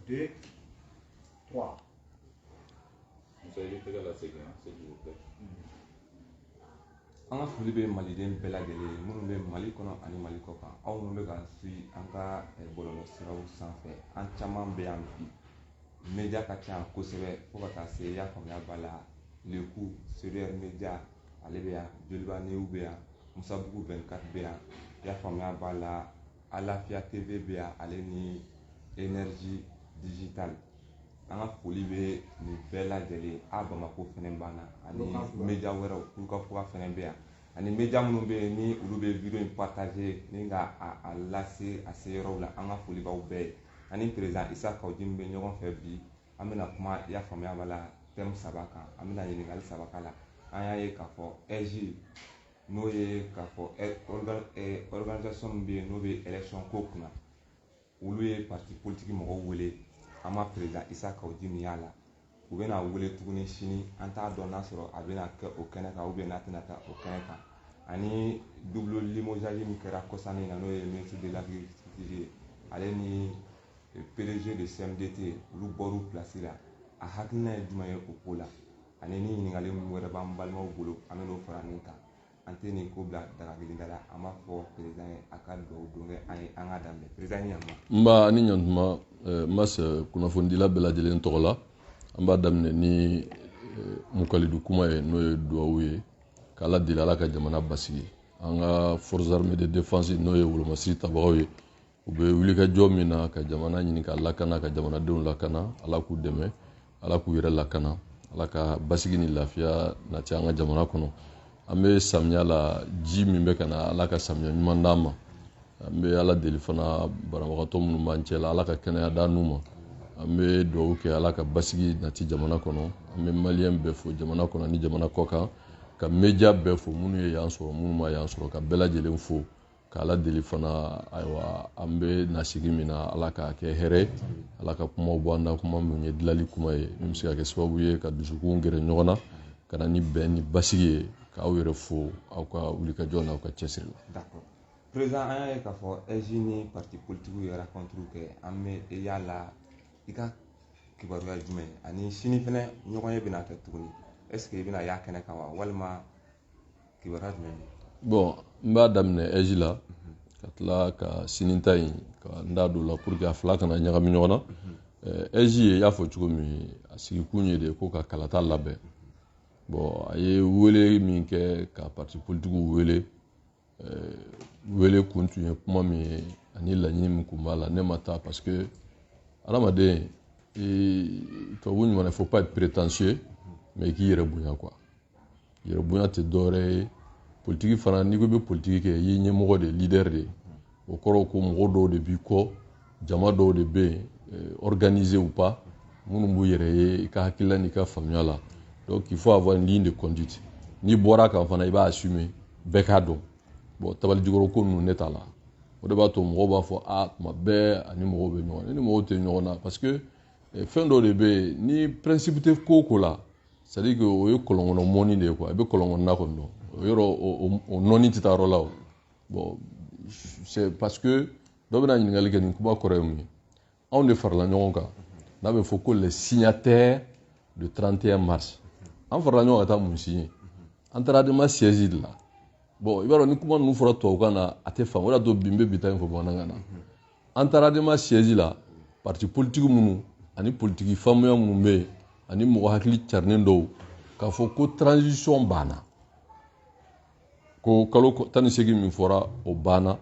2, 3. Vous avez fait la séquence, s'il vous plaît. An ka foli bɛ maliden bɛɛ lajɛlen minnu bɛ Mali kɔnɔ ani Mali kɔ kan aw minnu bɛ ka si an ka bɔlɔlɔsiraw sanfɛ an caman bɛ yan bi media ka ca kosɛbɛ fo ka taa se y'a faamuya b'a la Leku Sérière Media ale bɛ yan Joliba News bɛ yan Musabugu 24 bɛ yan y'a faamuya b'a la Alafia TV bɛ yan ale ni Énergie Digital an ka foli bɛ nin bɛɛ lajɛlen a Bamako fɛnɛ banna ani media wɛrɛw Kurukafuga fɛnɛ bɛ yan ani media minnu bɛ yen ni olu bɛ video in partager ni ka a lase a se yɔrɔw la an ka foli b'aw bɛɛ ye ani président Isa Kawudi bɛ ɲɔgɔn fɛ bi an bɛna kuma y'a faamuya b'a la thème 3 kan an bɛna ɲininkali 3 k'a la an y'a ye k'a fɔ RJ n'o ye k'a fɔ organisation min bɛ yen n'o bɛ élection ko kunna olu ye parti politique mɔgɔw wele an ma président Isa Kawudi min y'a la u bɛna wele tuguni sini an t'a dɔn n'a sɔrɔ a bɛna kɛ o kɛnɛ kan ou bien n'a tɛna taa o kɛnɛ kan ani double limogeage min kɛra kɔsan in na n'o ye ministre de l'agriculture ale ni PDG de CMDT olu bɔr'u place la a hakilina ye jumɛn ye o ko la ani ni ɲininkali min wɛrɛ b'an balimaw bolo an bɛ n'o fara nin kan an tɛ nin ko bila daga kelen da la an b'a fɔ président ye a ka dugawu don kɛ an ye an ka daminɛ président ni ɲantuma. N b'a ni ɲantuma n b'a sɛ kunnafonidila bɛɛ lajɛlen tɔgɔ la an b'a daminɛ ni mukalidu kuma ye n'o ye duwawu ye k'Ala deli Ala ka jamana basigi an ka forces armées de défense n'o ye wolomasiri tabagaw ye u bɛ wulikajɔ min na ka jamana ɲini ka lakana ka jamanadenw lakana Ala k'u dɛmɛ Ala k'u yɛrɛ lakana Ala ka basigi ni lafiya nati an ka jamana kɔnɔ an bɛ samiya la ji min bɛ ka na Ala ka samiya ɲuman d'an ma an bɛ Ala deli fana banabagatɔ minnu b'an cɛ la Ala ka kɛnɛya d'a n'u ma an bɛ duwawu kɛ Ala ka basigi nati jamana kɔnɔ an bɛ maliyɛn bɛɛ fo jamana kɔnɔ ni jamana kɔ kan ka media bɛɛ fo minnu ye yan sɔrɔ minnu ma yan sɔrɔ ka bɛɛ lajɛlen fo k'Ala deli fana ayiwa an bɛ nasigi min na Ala k'a kɛ hɛrɛ Ala ka kumaw bɔ an da kuma min ye dilali kuma ye min bɛ se ka kɛ sababu ye ka dusukun gɛrɛ ɲɔgɔn na ka na ni bɛn ni basigi ye k'aw yɛrɛ fo aw ka wulikajɔ n'aw ka cɛsiri la. D'accord. Président an y'a ye k'a fɔ RJ ni parti politique ye rencontre kɛ an bɛ yala i ka kibaruya jumɛn ani sini fɛnɛ ɲɔgɔn ye bɛna kɛ tuguni est-ce que i bɛna y'a kɛnɛ kan wa walima kibaruya jumɛn. Bon n b'a daminɛ RJ la ka tila ka sini ta in ka n da don la pour que a fila kana ɲagami ɲɔgɔn na RJ ye y'a fɔ cogo min a sigikun ye de ko ka kalata labɛn bon a ye wele min kɛ ka parti politique wele wele kun tun ye kuma min ye ani laɲini min kun b'a la ne ma taa parce que adamaden tubabu ɲuman il faut pas être prétentieux mais k'i yɛrɛ bonya quoi yɛrɛ bonya tɛ dɔwɛrɛ ye politique fana n'i ko i bɛ politique kɛ i ye ɲɛmɔgɔ de leader de o kɔrɔ ko mɔgɔ dɔw de b'i kɔ jama dɔw de bɛ yen organisé ou pas minnu b'u yɛrɛ ye i ka hakilila n'i ka faamuya la donc il faut avoir une ligne de conduite n'i bɔra kan fana i b'a assumer bɛɛ k'a dɔn bon tabalijukɔrɔ ko ninnu ne t'a la o de b'a to mɔgɔw b'a fɔ tuma bɛɛ ani mɔgɔw bɛ ɲɔgɔn na ni mɔgɔw tɛ ɲɔgɔn na parce que fɛn dɔw de bɛ yen ni principe tɛ ko o ko la c'est à dire que o ye kɔlɔnkɔnɔ mɔni de ye quoi i bɛ kɔlɔnkɔnɔna kɔni dɔn o yɔrɔ o nɔni tɛ taa yɔrɔ la o bon c'est parce que dɔ bɛna ɲininkali kɛ nin kuma kɔrɔ ye mun ye anw de farala ɲɔgɔn kan n'a bɛ fɔ ko les signataires de 31 mars an farala ɲɔgɔn ka taa mun signer an taara adama siège de la bon i b'a dɔn ni kuma ninnu fɔra tubabukan na a tɛ faamu o de y'a to bi n bɛ bi ta in fɔ bamanankan na an taara adama siège la parti politique minnu ani politique faamuya minnu bɛ yen ani mɔgɔ hakili carinen dɔw k'a fɔ ko transition banna ko kalo 18 min fɔra o banna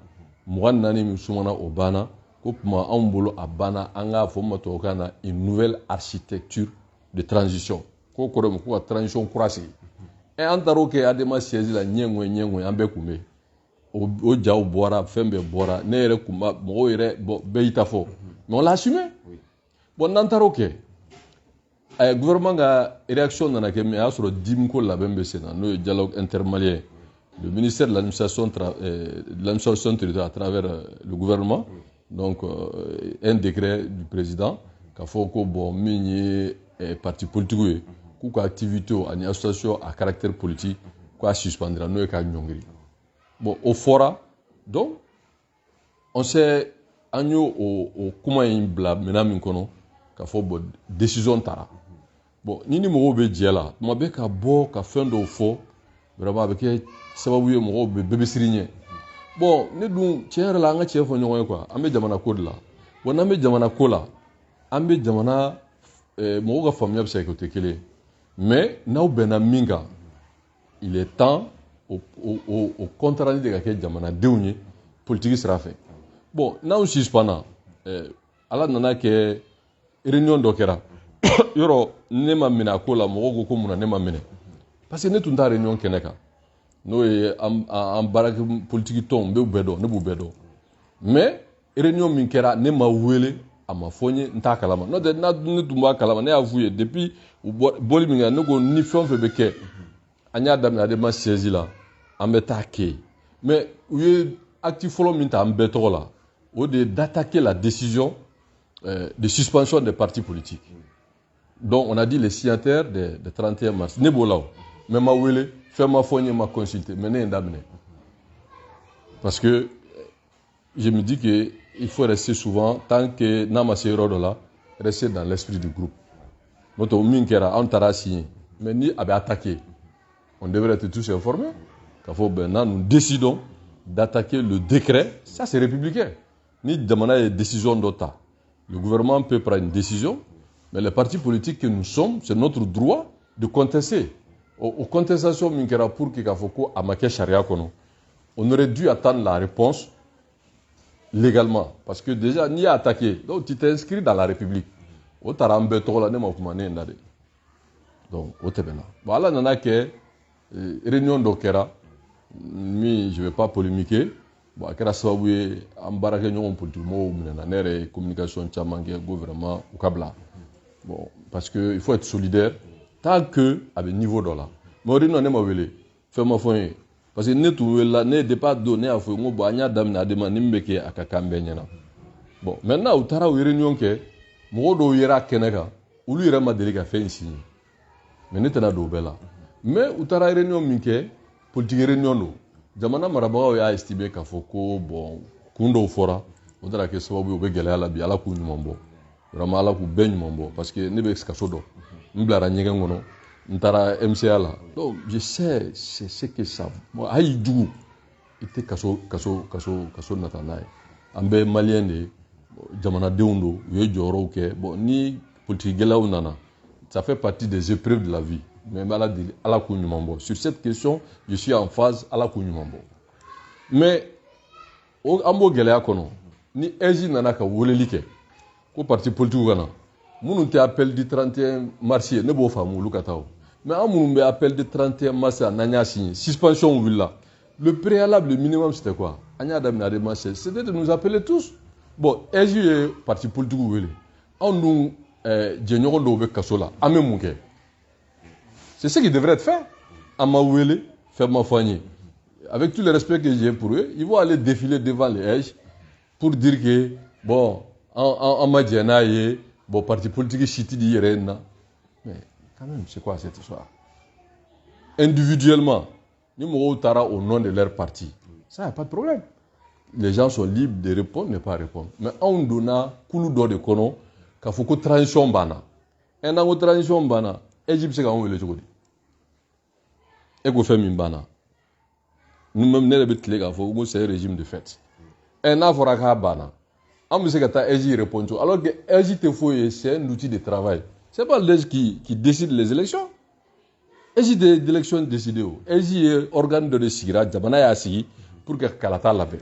24 min sumana o banna ko tuma anw bolo a banna an k'a fɔ ma tubabukan na une nouvelle architecture de transition ko kɔrɔ min ko ka transition kura sigi an taar'o kɛ adama siège la ɲɛŋɔɲɛ an bɛɛ kun bɛ o jaw bɔra fɛn bɛɛ bɔra ne yɛrɛ kun ba mɔgɔw yɛrɛ bɛɛ y'i ta fɔ mais on l'a assumé bon n'an taar'o kɛ gouvernement ka réaction nana kɛ mais a y'a sɔrɔ DIM ko labɛn bɛ sen na n'o ye dialogue intermalien le ministère de l'administration territoriale à travers le gouvernement donc un décret du président k'a fɔ ko bon min ye parti politique ye k'u ka activité ani association à caractère politique k'a suspendra n'o ye ka ɲɔngiri bon o fɔra donc on sait an y'o o kuma in bila minɛn min kɔnɔ k'a fɔ bon décision tara bon ni mɔgɔw bɛ jɛ la tuma bɛ ka bɔ ka fɛn dɔw fɔ vraiment a bɛ kɛ sababu ye mɔgɔw bɛ bɛɛ bɛ siri ɲɛ bon ne dun tiɲɛ yɛrɛ la an ka tiɲɛ fɔ ɲɔgɔn ye quoi an bɛ jamana ko de la bon n'an bɛ jamana ko la an bɛ jamana mɔgɔw ka faamuya bɛ se ka kɛ o tɛ kelen ye mais n'aw bɛnna min kan il est temps o contrat de ka kɛ jamanadenw ye politique sira fɛ bon n'anw suspendra ala nana kɛ réunion dɔ kɛra yɔrɔ ne ma minɛ a ko la mɔgɔw ko ko mun na ne ma minɛ parce que ne tun t'a réunion kɛnɛ kan n'o ye an baarakɛ politique tɔnw n b'u bɛɛ dɔn ne b'u bɛɛ dɔn mais réunion min kɛra ne ma wele a ma fɔ n ye n t'a kalama n'o tɛ ne tun b'a kalama ne y'a f'u ye depuis bɔli min kɛra ne ko ni fɛn o fɛn bɛ kɛ an y'a daminɛ adama siège la an bɛ taa kɛ yen mais u ye acte fɔlɔ min ta an bɛɛ tɔgɔ la o de ye d'attaquer la décision de suspension des partis politiques. Donc on a dit les signataires de 31 mars. Ne b'o la o mais ma wele fɛn ma fɔ n ye ma consulter mais ne ye n daminɛ parce que je me dis que il faut rester souvent tant que n'a ma se yɔrɔ dɔ la rester dans l'esprit du groupe n'o tɛ min kɛra an taara signer mais ni a bɛ attaquer on devrait être tous informés k'a fɔ maintenant nous décidons d'attaquer le décret ça c'est républicain ni jamana ye décision dɔ ta le gouvernement peut prendre une décision mais les partis politiques que nous sommes c'est notre droit de contester o contestation min kɛra pour que k'a fɔ ko a ma kɛ charia kɔnɔ on aurait dû attendre la réponse légalement parce que déjà n'i y'a attaqué donc tu t'es inscrit dans la république o taara an bɛɛ tɔgɔ la ne ma kuma ne ye n da de donc o tɛmɛna bon ala nana kɛ réunion dɔ kɛra min je vais pas polémiquer bon a kɛra sababu ye an baarakɛɲɔgɔn politique mɔgɔw minɛna ne yɛrɛ ye communication caman kɛ gouvernement u ka bila bon parce que il faut être solidaire tant que a bɛ niveau dɔ la mais o de nɔ ne ma wele fɛn ma fɔ n ye parce que ne tun welela ne départ don ne y'a fɔ n ko bon an y'a daminɛ a de ma ni min bɛ kɛ a ka kan bɛɛ ɲɛna bon maintenant u taara o réunion kɛ mɔgɔ dɔw yera kɛnɛ kan olu yɛrɛ ma deli ka fɛn in signer mais ne tɛna don o bɛɛ la mais u taara réunion min kɛ politique réunion don jamana marabagaw y'a estimé k'a fɔ ko bon kun dɔw fɔra o taara kɛ sababu ye o bɛ gɛlɛya la bi ala k'u ɲuman bɔ vraiment ala k'u bɛɛ ɲuman bɔ parce que ne bɛ kaso dɔn n bilara ɲɛgɛn kɔnɔ n taara MCA la donc je sais c'est ce que ça bon a y'i jugu i tɛ kaso nata n'a ye an bɛɛ maliyɛn de ye jamanadenw don u ye jɔyɔrɔw kɛ bon ni politique gɛlɛyaw nana ça fait partie des épreuves de la vie mais ala deli ala k'u ɲuman bɔ sur cette question je suis en phase ala k'u ɲuman bɔ mais an b'o gɛlɛya kɔnɔ ni EJ nana ka weleli kɛ ko parti politique ka na minnu tɛ appel du 31 mars ye ne b'o faamu olu ka taa o mais an minnu bɛ appel du 31 mars a n'an y'a signé suspension wulila le préalable le minimum c'était quoi an y'a daminɛ a de ma c'était de nous appeler tous bon EJ ye parti politique wele anw dun jɛɲɔgɔn dɔw bɛ kaso la an bɛ mun kɛ c'est ce qui devrait être fait an ma wele fɛn ma fɔ an ye avec tout le respect que j'ai pour eux ils vont aller défiler devant les EJ pour dire que bon an ma jɛ n'a ye bon parti politique si tɛ di yɛrɛ na mais quand même c'est quoi cette histoire individuellement ni mɔgɔw taara au nom de leur parti ça y a pas de problème les gens sont libres de répondre ne pas répondre mais anw donna kulu dɔ de kɔnɔ k'a fɔ ko transition banna n'an ko transition banna EJ bɛ se k'an wele cogo di e ko fɛn min banna nous-mêmes ne yɛrɛ bɛ tile k'a fɔ ko c'est un régime de fait n'a fɔra k'a banna an bɛ se ka taa EJ répondre cogo alors que EJ tɛ foyi ye c'est un outil de travail c'est pas l'EJ qui décide les élections EJ de élection décidé o EJ ye organe dɔ de sigira jamana y'a sigi pour que kalata labɛn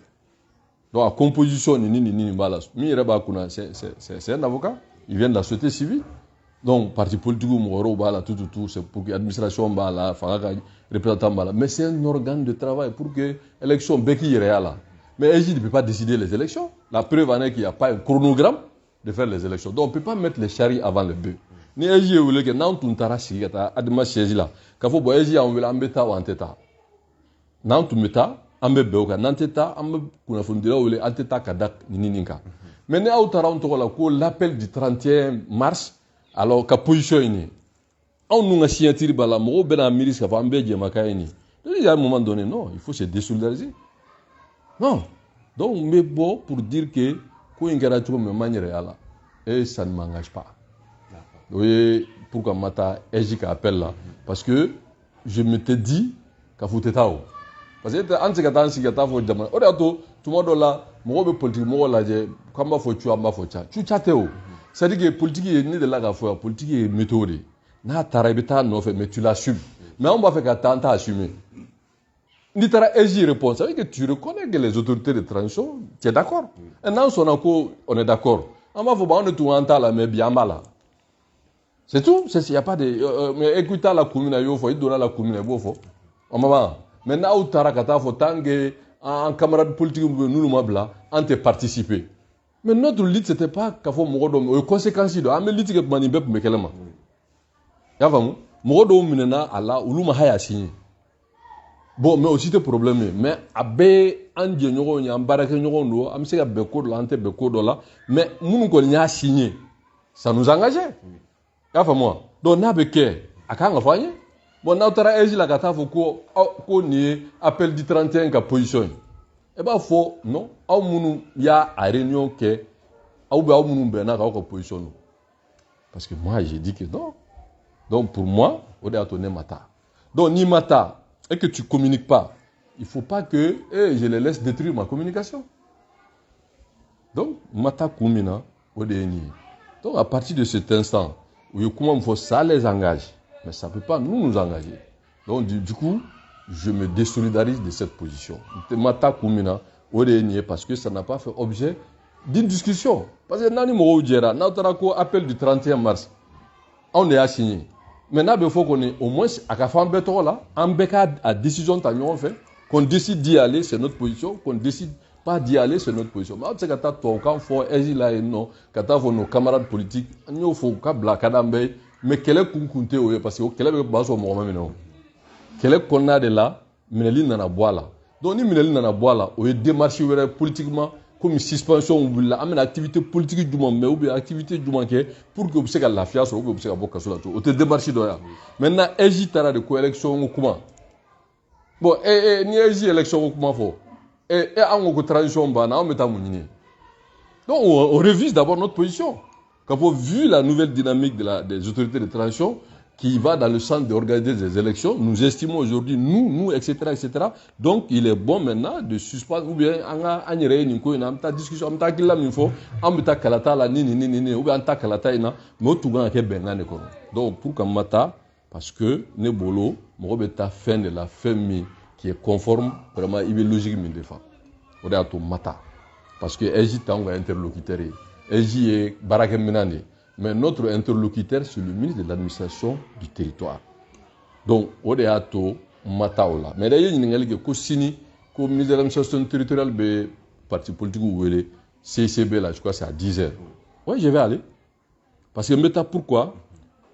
donc a composition ni b'a la min yɛrɛ b'a kunna c'est un avocat il vient de la société civile donc parti politique mɔgɔ wɛrɛw b'a la tout c'est pour que administration b'a la fanga ka représentant b'a la mais c'est un organe de travail pour que élection bɛɛ k'i yɛrɛ y'a la mais EJ ne peut pas décider les élections la preuve en est qu'il n'y a pas un chronogramme de faire les élections donc on ne peut pas mettre les charrues avant les bœufs ni EJ ye wele kɛ n'an tun taara sigi ka taa adama siège la k'a fɔ bon EJ y'an wele an bɛ taa wa an tɛ taa n'an tun bɛ taa an bɛ bɛn o kan n'an tɛ taa an bɛ kunnafonidilaw wele an tɛ taa ka da nin kan mais ni aw taara anw tɔgɔ la ko l'appel du 31 mars alors ka position ye nin ye anw dun ka signature b'a la mɔgɔw bɛna miiri k'a fɔ an bɛɛ jɛmakan ye nin donc il y a un moment donné non il faut se désolidariser non donc n bɛ bɔ pour dire que ko in kɛra cogo min ma n yɛrɛ y'a la et ça ne m'engage pas Oui, pourquoi mata Ejika appelle là? Parce que je m'étais dit qu'à Foutetao. Parce que Antigata, Antigata, faut dire, tout le monde là, moi, politique, moi, là, comment faut tu as faut tu chateo. C'est-à-dire que politique est né de là qu'à faire, politique est méthode. Na tarabita non fait, mais tu l'assumes. Mais on va faire qu'à tenter assumer. Ni tara Eji répond, ça veut dire que tu reconnais que les autorités de transition, tu es d'accord. Et non, on est d'accord. On va on est tout en temps là, mais bien mal là. C'est tout. Il n'y a pas de. Mais écoutez la commune, il faut donner la commune, il faut. On va. Maintenant, au Tarakata, il faut tanguer en camarade politique, nous nous bla, on te participer. Mais notre lutte, ce n'était pas qu'il faut mourir de conséquences. Mais lutte que manibé pour me calmer. Y'a vraiment. Mourir de minena Allah, ou l'ouma haya signé. Bon, mais aussi des problèmes. Mais abe andi nyoro nya baraka nyoro ndo, am se ga beko la ante beko la. Mais nous ko nya signé. Ça nous engageait. Y'a vraiment. Donc na beke akanga fanye. Bon, na utara Eji la kata fo ko ni appel du 31 ka position. Eh ben fo non, aw munu ya a réunion ke aw be aw munu be na ka position. Parce que moi j'ai dit que non. Donc pour moi, on est à tourner mata. Donc ni mata et que tu communiques pas, il faut pas que je les laisse détruire ma communication. Donc mata kumina on est ni. Donc à partir de cet instant, où comment il faut ça les engage. Mais ça ne peut pas nous engager. Donc, du coup, je me désolidarise de cette position. Mata Koumina, parce que ça n'a pas fait objet d'une discussion. Parce que Nani Moro Djera, Nautarako appel du 31 mars, on est assigné. Maintenant, il faut qu'on ait au moins, à Kafan Beto là, en béca à décision t'as fait, qu'on décide d'y aller, c'est notre position, qu'on décide pas d'y aller, c'est notre position. Mais c'est quand tu as faut Eji là et non, quand tu as nos camarades politiques, il faut qu'à Kadambe. Mais quel est kunkunte oye parce que quel est baso mo mamino quel est konna de là mineli nana boala donc ni mineli nana boala oye démarche politiquement comme suspension ou la amène activité politique du monde mais ou bien activité du monde pour que vous soyez la fiance ou que vous soyez boka sur la tout te démarche doya maintenant Eji tara de ko élection comment bon ni Eji élection comment faut et en ko transition bana on meta munini donc on révise d'abord notre position. Quand on a vu la nouvelle dynamique des autorités de transition qui va dans le sens d'organiser des élections, nous estimons aujourd'hui, nous, etc., etc. Donc, il est bon maintenant de suspendre, ou bien, en discussion, ou bien, donc, pour qu'on mata, parce que, Nebolo, Morobeta fin de la famille qui est conforme, vraiment, il est logique, mais des fois. On est à tout mata. Parce que, Égypte, on va interlocuteur. Eji est Barack Minani. Mais notre interlocuteur, c'est le ministre de l'administration du territoire. Donc, on est à tout Mataola. Mais d'ailleurs, il y a une question que le ministre de l'administration territoriale, le parti politique ou le CCB, là, je crois que c'est à 10h. Oui, je vais aller. Parce que maintenant, pourquoi?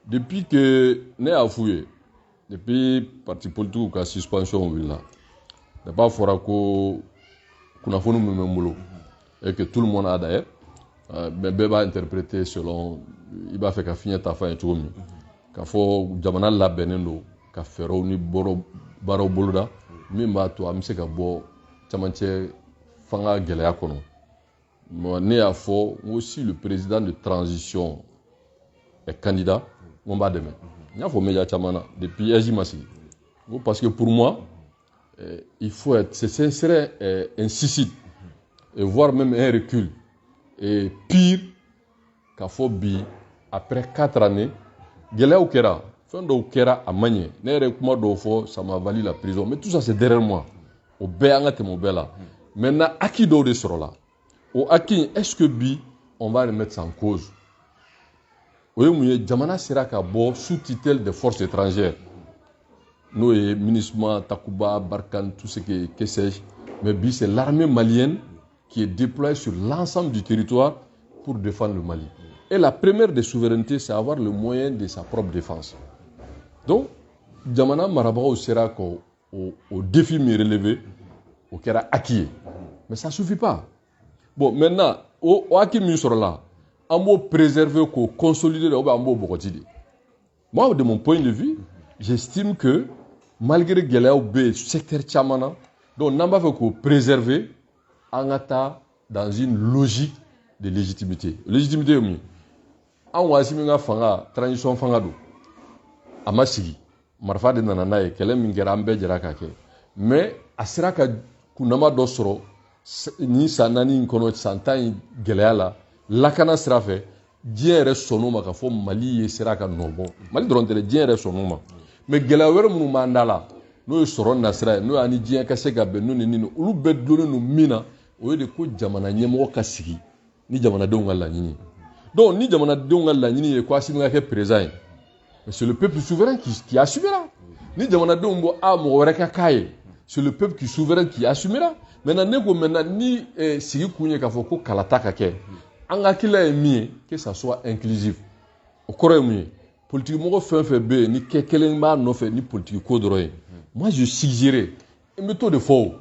Depuis que nous avons fouillé, depuis le parti politique ou la suspension, là, d'abord, il faudra qu'on a fait nous boulot. Et que tout le monde a d'ailleurs. Mais va interpréter selon il va faire qu'à finir ta fin et tout mieux qu'à faut jamana la benendo qu'à faire ni boro baro boluda mimba to amse ka bo chamanche fanga gelaya kono mo ne a fo aussi le président de transition est candidat on va demain il faut meja chamana depuis Ajimasi parce que pour moi il faut être ce serait un suicide et voire même un recul. Et pire, qu'à Fobi, après 4 années, Gela Okera, fin d'Okera à Magné, ça m'a valu la prison. Mais tout ça, c'est derrière moi. Au Béanga Temobela. Maintenant, à qui d'autre sera là? Au Aki, est-ce que Bi, on va le mettre en cause? Oui, Djamana Siraka Bo, sous-titel des forces étrangères. Nous, ministre Takuba, Barkan, tout ce que sais-je. Mais Bi, c'est l'armée malienne qui est déployé sur l'ensemble du territoire pour défendre le Mali. Et la première des souverainetés, c'est avoir le moyen de sa propre défense. Donc, Djamana Marabao sera au défi me relevé, au Kera acquis. Mais ça ne suffit pas. Bon, maintenant, au acquis sera là, on va préserver, consolider, on va beaucoup. Moi, de mon point de vue, j'estime que malgré le secteur Tchamana, donc on va préserver Angata dans une logique de légitimité. Légitimité, an Assimi ka fanga transition fanga do a ma sigi marifa de nana n'a ye kɛlɛ min kɛra an bɛɛ jɛra k'a kɛ mais a sera ka kunnama dɔ sɔrɔ ni san 4 in kɔnɔ san 10 in gɛlɛya la lakana sira fɛ diɲɛ yɛrɛ sɔnn'o ma ka fɔ Mali ye sera ka nɔbɔ Mali dɔrɔn tɛ diɲɛ yɛrɛ sɔnn'o ma mais gɛlɛya wɛrɛ minnu b'an da la n'o ye sɔrɔ nasira ye n'o ye ani diɲɛ ka se ka bɛn n'o ni nin olu bɛɛ dulonnen don min na o ye de ko jamana ɲɛmɔgɔ ka sigi ni jamanadenw ka laɲini donc ni jamanadenw ka laɲini ye ko Assimi ka kɛ président ye mais c'est le peuple souverain qui assumera ni jamanadenw bɔ a mɔgɔ wɛrɛ ka k'a ye c'est le peuple souverain qui assumera maintenant ne ko maintenant ni sigi kun ye k'a fɔ ko kalata ka kɛ an ka hakilila ye min ye que ça soit inclusif o kɔrɔ ye mun ye politique mɔgɔ fɛn fɛn bɛ yen ni kɛ kelen b'a nɔfɛ ni politique ko dɔrɔn ye moi je suggérais n bɛ t'o de fɔ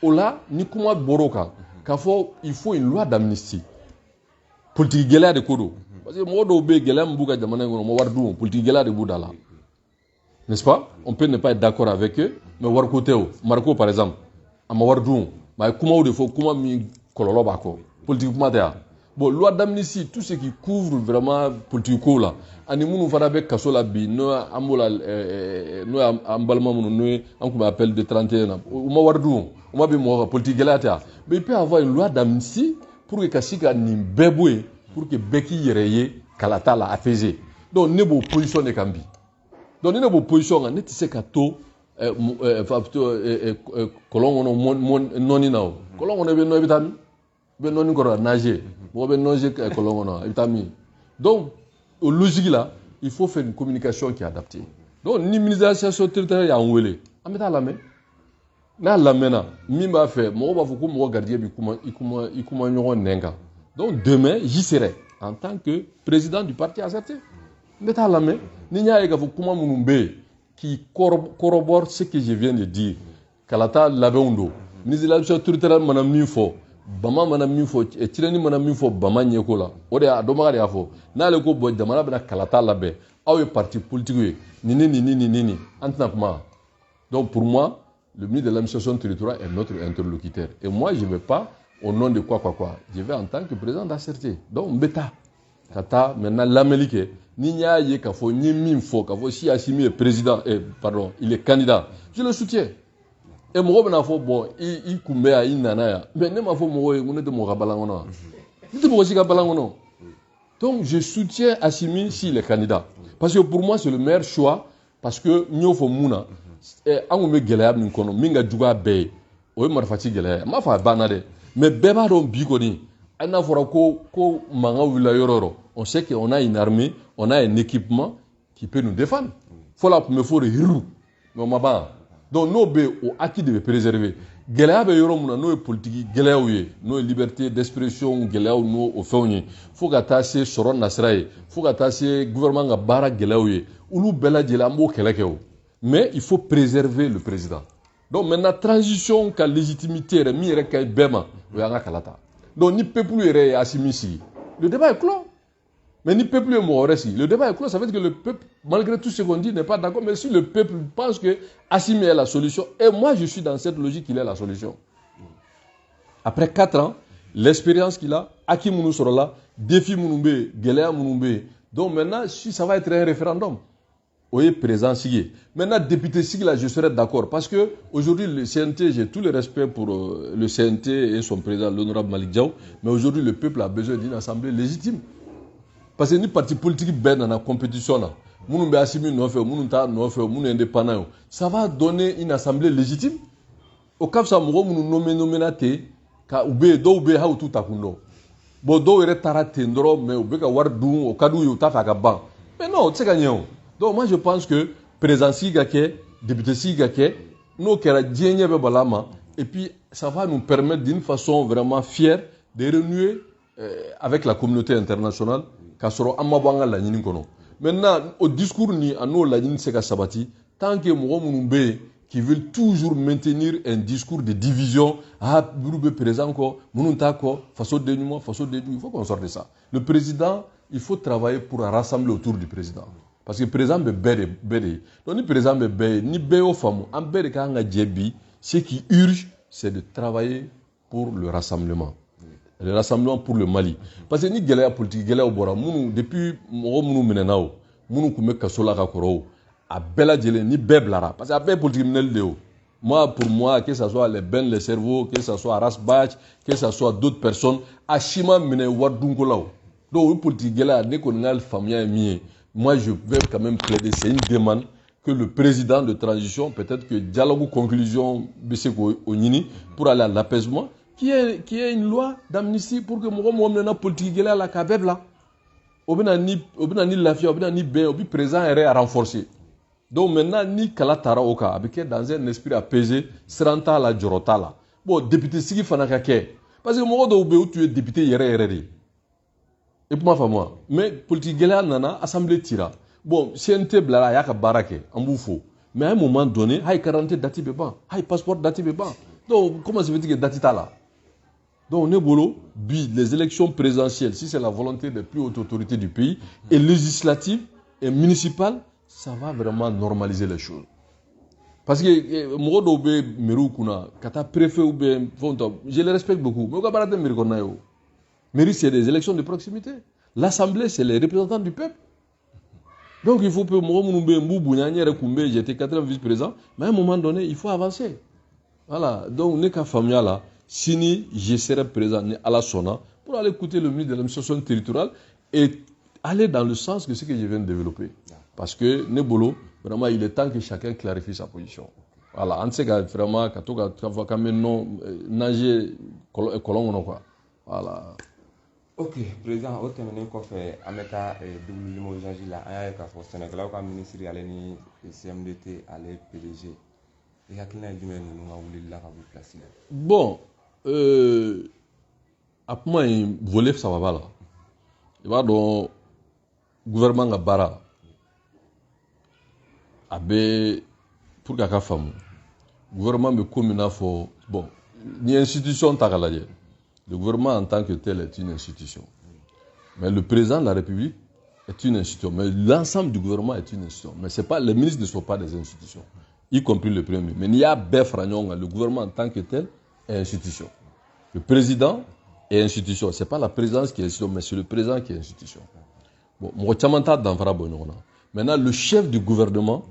o la ni kuma bɔra o kan k'a fɔ il faut une loi d'amnistie politique gɛlɛya de ko don parce que mɔgɔ dɔw bɛ yen gɛlɛya min b'u ka jamana in kɔnɔ ma wari dun politique gɛlɛya de b'u da la n'est-ce pas on peut ne pas être d'accord avec eux mais wariko tɛ o Mariko par exemple a ma wari dun mais a ye kumaw de fɔ kuma min kɔlɔlɔ b'a kɔ politique kuma tɛ wa bon loi d'amnistie tout ce qui couvre vraiment politique ko la ani minnu fana bɛ kaso la bi n'o an b'o la n'o y'an balima minnu n'o ye an tun bɛ appel de 31 na u ma wari dun u ma bɛn mɔgɔ kan politique gɛlɛya tɛ wa mais il peut y avoir une loi d'amnistie pour que ka se ka nin bɛɛ bɔ yen pour que bɛɛ k'i yɛrɛ ye kalata la apaiser donc ne b'o position de kan bi donc ni ne b'o position kan ne tɛ se ka to kɔlɔn kɔnɔ nɔni na o kɔlɔn kɔnɔ i bɛ nɔ i bɛ taa min i bɛ nɔni kɔrɔ nager mɔgɔ bɛ nager kɔlɔn kɔnɔ i bɛ taa min donc au logique là il faut faire une communication qui est adaptée donc ni ministre de l'association territoriale y'an wele an bɛ taa lamɛn n'a lamɛnna min b'a fɛ mɔgɔ b'a fɔ ko mɔgɔ garijɛgɛ bɛ i kuma ɲɔgɔn nɛn kan donc demain j'y serai en tant que président du parti ACT n bɛ taa lamɛn ni n y'a ye k'a fɔ kuma minnu bɛ yen qui corrobore ce que je viens de dire kalata labɛnw don ministre de l'association territoriale mana min fɔ Bama mana min fɔ Tireni mana min fɔ Bama ɲɛko la o de a dɔnbaga de y'a fɔ n'ale ko bon jamana bɛna kalata labɛn aw ye parti politique ye nin an tɛna kuma donc pour moi le ministre de l'administration territoriale est notre interlocuteur et moi je ne vais pas au nom de quoi je vais en tant que président d'ACT donc n bɛ taa ka taa maintenant lamɛnli kɛ ni n y'a ye k'a fɔ n ye min fɔ k'a fɔ si Assimi est président pardon il est candidat je le soutiens et mɔgɔ bɛna fɔ bon i kun bɛ yan i nana yan mais ne m'a fɔ mɔgɔ ye ko ne tɛ mɔgɔ ka balan kɔnɔ wa ne tɛ mɔgɔ si ka balan kɔnɔ donc je soutiens Assimi s'il est candidat parce que pour moi c'est le meilleur choix parce que n y'o fɔ mun na an kun bɛ gɛlɛya min kɔnɔ min ka jugu a bɛɛ ye o ye marifaci gɛlɛya ye n m'a fɔ a banna dɛ mais bɛɛ b'a dɔn bi kɔni hali n'a fɔra ko mankan wulila yɔrɔ o yɔrɔ on sait qu'on a une armée on a un équipement qui peut nous défendre fɔlɔ a tun bɛ fɔ de hiru mais o ma ban donc n'o bɛ yen o acquis de bɛ préserver gɛlɛya bɛ yɔrɔ min na n'o ye politique gɛlɛyaw ye n'o ye liberté d'expression gɛlɛyaw n'o o fɛnw ye fo ka taa se sɔrɔ nasira ye fo ka taa se gouvernement ka baara gɛlɛyaw ye olu bɛɛ lajɛlen an b'o kɛlɛ kɛ o mais il faut préserver le président donc maintenant transition ka légitimité yɛrɛ min yɛrɛ ka ɲi bɛɛ ma o y'an ka kalata donc ni peuple yɛrɛ ye Assimi sigi le débat est clos. Mais ni peuple est mort ici. Le débat est clos. Ça veut dire que le peuple, malgré tout ce qu'on dit, n'est pas d'accord. Mais si le peuple pense que Assimi est la solution, et moi je suis dans cette logique qu'il est la solution. Après 4 ans, l'expérience qu'il a, Aki Mounou sera là, défi Mounoumbe, Gelea Mounoumbe. Donc maintenant, si ça va être un référendum, oui, présent Sigui. Maintenant, député Sigui, là, je serai d'accord. Parce que aujourd'hui, le CNT, j'ai tout le respect pour le CNT et son président, l'honorable Malik Diaw. Mais aujourd'hui, le peuple a besoin d'une assemblée légitime. Parce que ni parti politique ben dans la compétition là, nous be Assimi no fait, nous ta no fait, nous indépendant, ça va donner une assemblée légitime. Au cap ça mo nous nommer naté ka ube do ube ha tout takundo. Bo do ere tarate ndro mais ube ka war dun o kadu yo ta fa ka ban. Mais non, c'est gagné. Donc moi je pense que président Sigake, député Sigake, nous kera dienye be balama et puis ça va nous permettre d'une façon vraiment fière de renouer avec la communauté internationale. Maintenant, au discours ni à nos laïns sabati, tant que Mouroumbe qui veulent toujours maintenir un discours de division, ah, Bourbe présent, Mounoutako, façon de dénuement, il faut qu'on sorte de ça. Le président, il faut travailler pour rassembler autour du président. Parce que le président est bête. Donc, le président est bête, ni bête aux femmes, en bête quand on a djebi, ce qui urge, c'est de travailler pour le rassemblement. le Rassemblement pour le Mali. Parce que ni gɛlɛya politique gɛlɛyaw bɔra minnu depuis mɔgɔ minnu minɛna o minnu tun bɛ kaso la ka kɔrɔ o a bɛɛ lajɛlen ni bɛɛ bilara parce que a bɛɛ ye politique minɛli de o. Moi, pour moi, que ce soit les Ben, les cerveaux, que ce soit Rasbach, que ce soit d'autres personnes, a chima mine wadunko là. Donc, politique là, dès qu'on a le famille, moi, je vais quand même plaider, c'est une demande que le président de transition, peut-être que dialogue ou conclusion, Besseko Onini, pour aller à l'apaisement, qui est une loi d'amnistie pour que moi, politique là, la Kabeb là, obina ni lafia, obina ni ben, obi présent est à renforcer. Donc maintenant, ni kala tara oka, avec dans un esprit apaisé, sranta la jorota la. Bon, député sigi fanaka ke. Parce que moi, où tu es député yere. Et pour moi, mais politique gela nana, assemblée tira. Bon, CNT blala yaka barake, amboufo. Mais à un moment donné, hay 40 dati beba, hay passeport dati beba. Donc, comment ça veut dire que dati ta là? Donc, on est bolo, les élections présidentielles, si c'est la volonté des plus hautes autorités du pays, et législatives et municipales, ça va vraiment normaliser les choses. Parce que moi, je les respecte beaucoup. Mais c'est des élections de proximité. L'Assemblée, c'est les représentants du peuple. Donc il faut que moi, j'étais 4e vice-président, mais à un moment donné, il faut avancer. Voilà. Donc, n'est qu'à Famia là, si je serai présent à la SONA pour aller écouter le ministre de l'administration territoriale et aller dans le sens de ce que je viens de développer. Parce que Nebolo, vraiment, il est temps que chacun clarifie sa position. Voilà, on sait que vraiment, quand maintenant, nager, colon, quoi. Voilà. Ok, président, au terme kɔfɛ an bɛ taa double limogeage la an y'a ye k'a fɔ sɛnɛkɛlaw ka ministre ale ni CMDT ale PDG i hakilina ye jumɛn ninnu ka wulili la ka bɔ place la. Bon, a kuma in volet saba la i b'a dɔn gouvernement ka baara a bɛ pour que a ka faamu gouvernement bɛ ko min n'a fɔ bon ni institution ta k'a lajɛ. Le gouvernement en tant que tel est une institution. Mais le président de la République est une institution. Mais l'ensemble du gouvernement est une institution. Mais c'est pas, les ministres ne sont pas des institutions, y compris le Premier ministre. Mais il y a le gouvernement en tant que tel est institution. Le président est institution. Ce n'est pas la présidence qui est institution, mais c'est le président qui est institution. Bon, maintenant, le chef du gouvernement,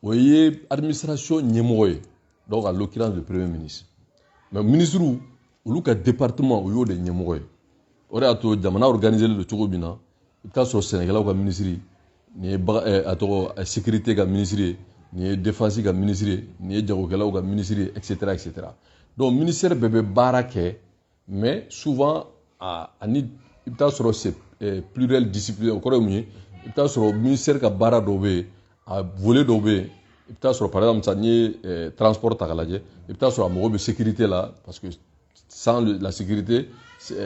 c'est l'administration, donc en l'occurrence le Premier ministre. Mais le ministre olu ka département o yo de ɲɛmɔgɔ ye o de y'a to jamana organisé le cogo min na i bɛ taa sɔrɔ sɛnɛkɛlaw ka ministre ni ye a tɔgɔ sécurité ka ministre ye ni ye défense ka ministre ye ni ye jagokɛlaw ka ministre ye etc. Donc ministère bɛɛ bɛ baara kɛ mais souvent ani i bɛ taa sɔrɔ c'est pluriel discipline o kɔrɔ ye mun ye i bɛ taa sɔrɔ ministère ka baara dɔw bɛ yen a volet dɔw bɛ yen i bɛ taa sɔrɔ par exemple n'i ye transport ta k'a lajɛ i bɛ taa sɔrɔ a mago bɛ sécurité la parce que sans la sécurité,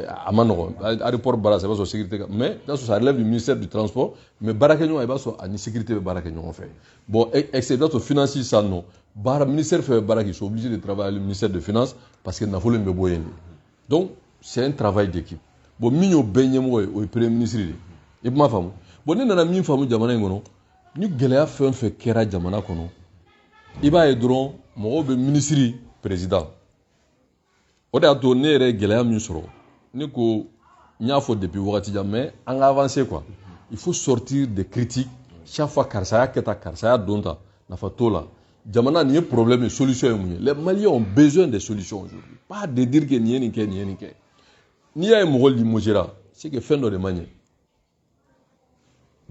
à Manogo, aéroport Bara, c'est pas sur sécurité, mais ça relève du ministère du Transport, mais Barakenyon, il va sur la sécurité de Barakenyon, en fait. Bon, excédent au financier, ça non. Le ministère fait Barak, ils sont obligés de travailler avec le ministère des Finances parce qu'il n'a pas le même. Donc, c'est un travail d'équipe. Bon, Mignon Benyemo, au Premier ministre, et ma femme. Bon, nous avons mis femme Jamana, nous Géléa fait Kera Jamana, il va aider mon ministre président. O de y'a to ne yɛrɛ gɛlɛya min sɔrɔ ne ko n y'a fɔ depuis wagati jan mais an ka avancer quoi. Il faut sortir des critiques chaque fois karisa y'a kɛ tan karisa y'a don tan nafa t'o la jamana nin ye problème ye solution ye mun ye. Les Maliens ont besoin de solutions aujourd'hui, pas de dire que nin ye nin kɛ nin ye nin kɛ. N'i y'a ye mɔgɔ limogera c'est que fɛn dɔ de ma ɲɛ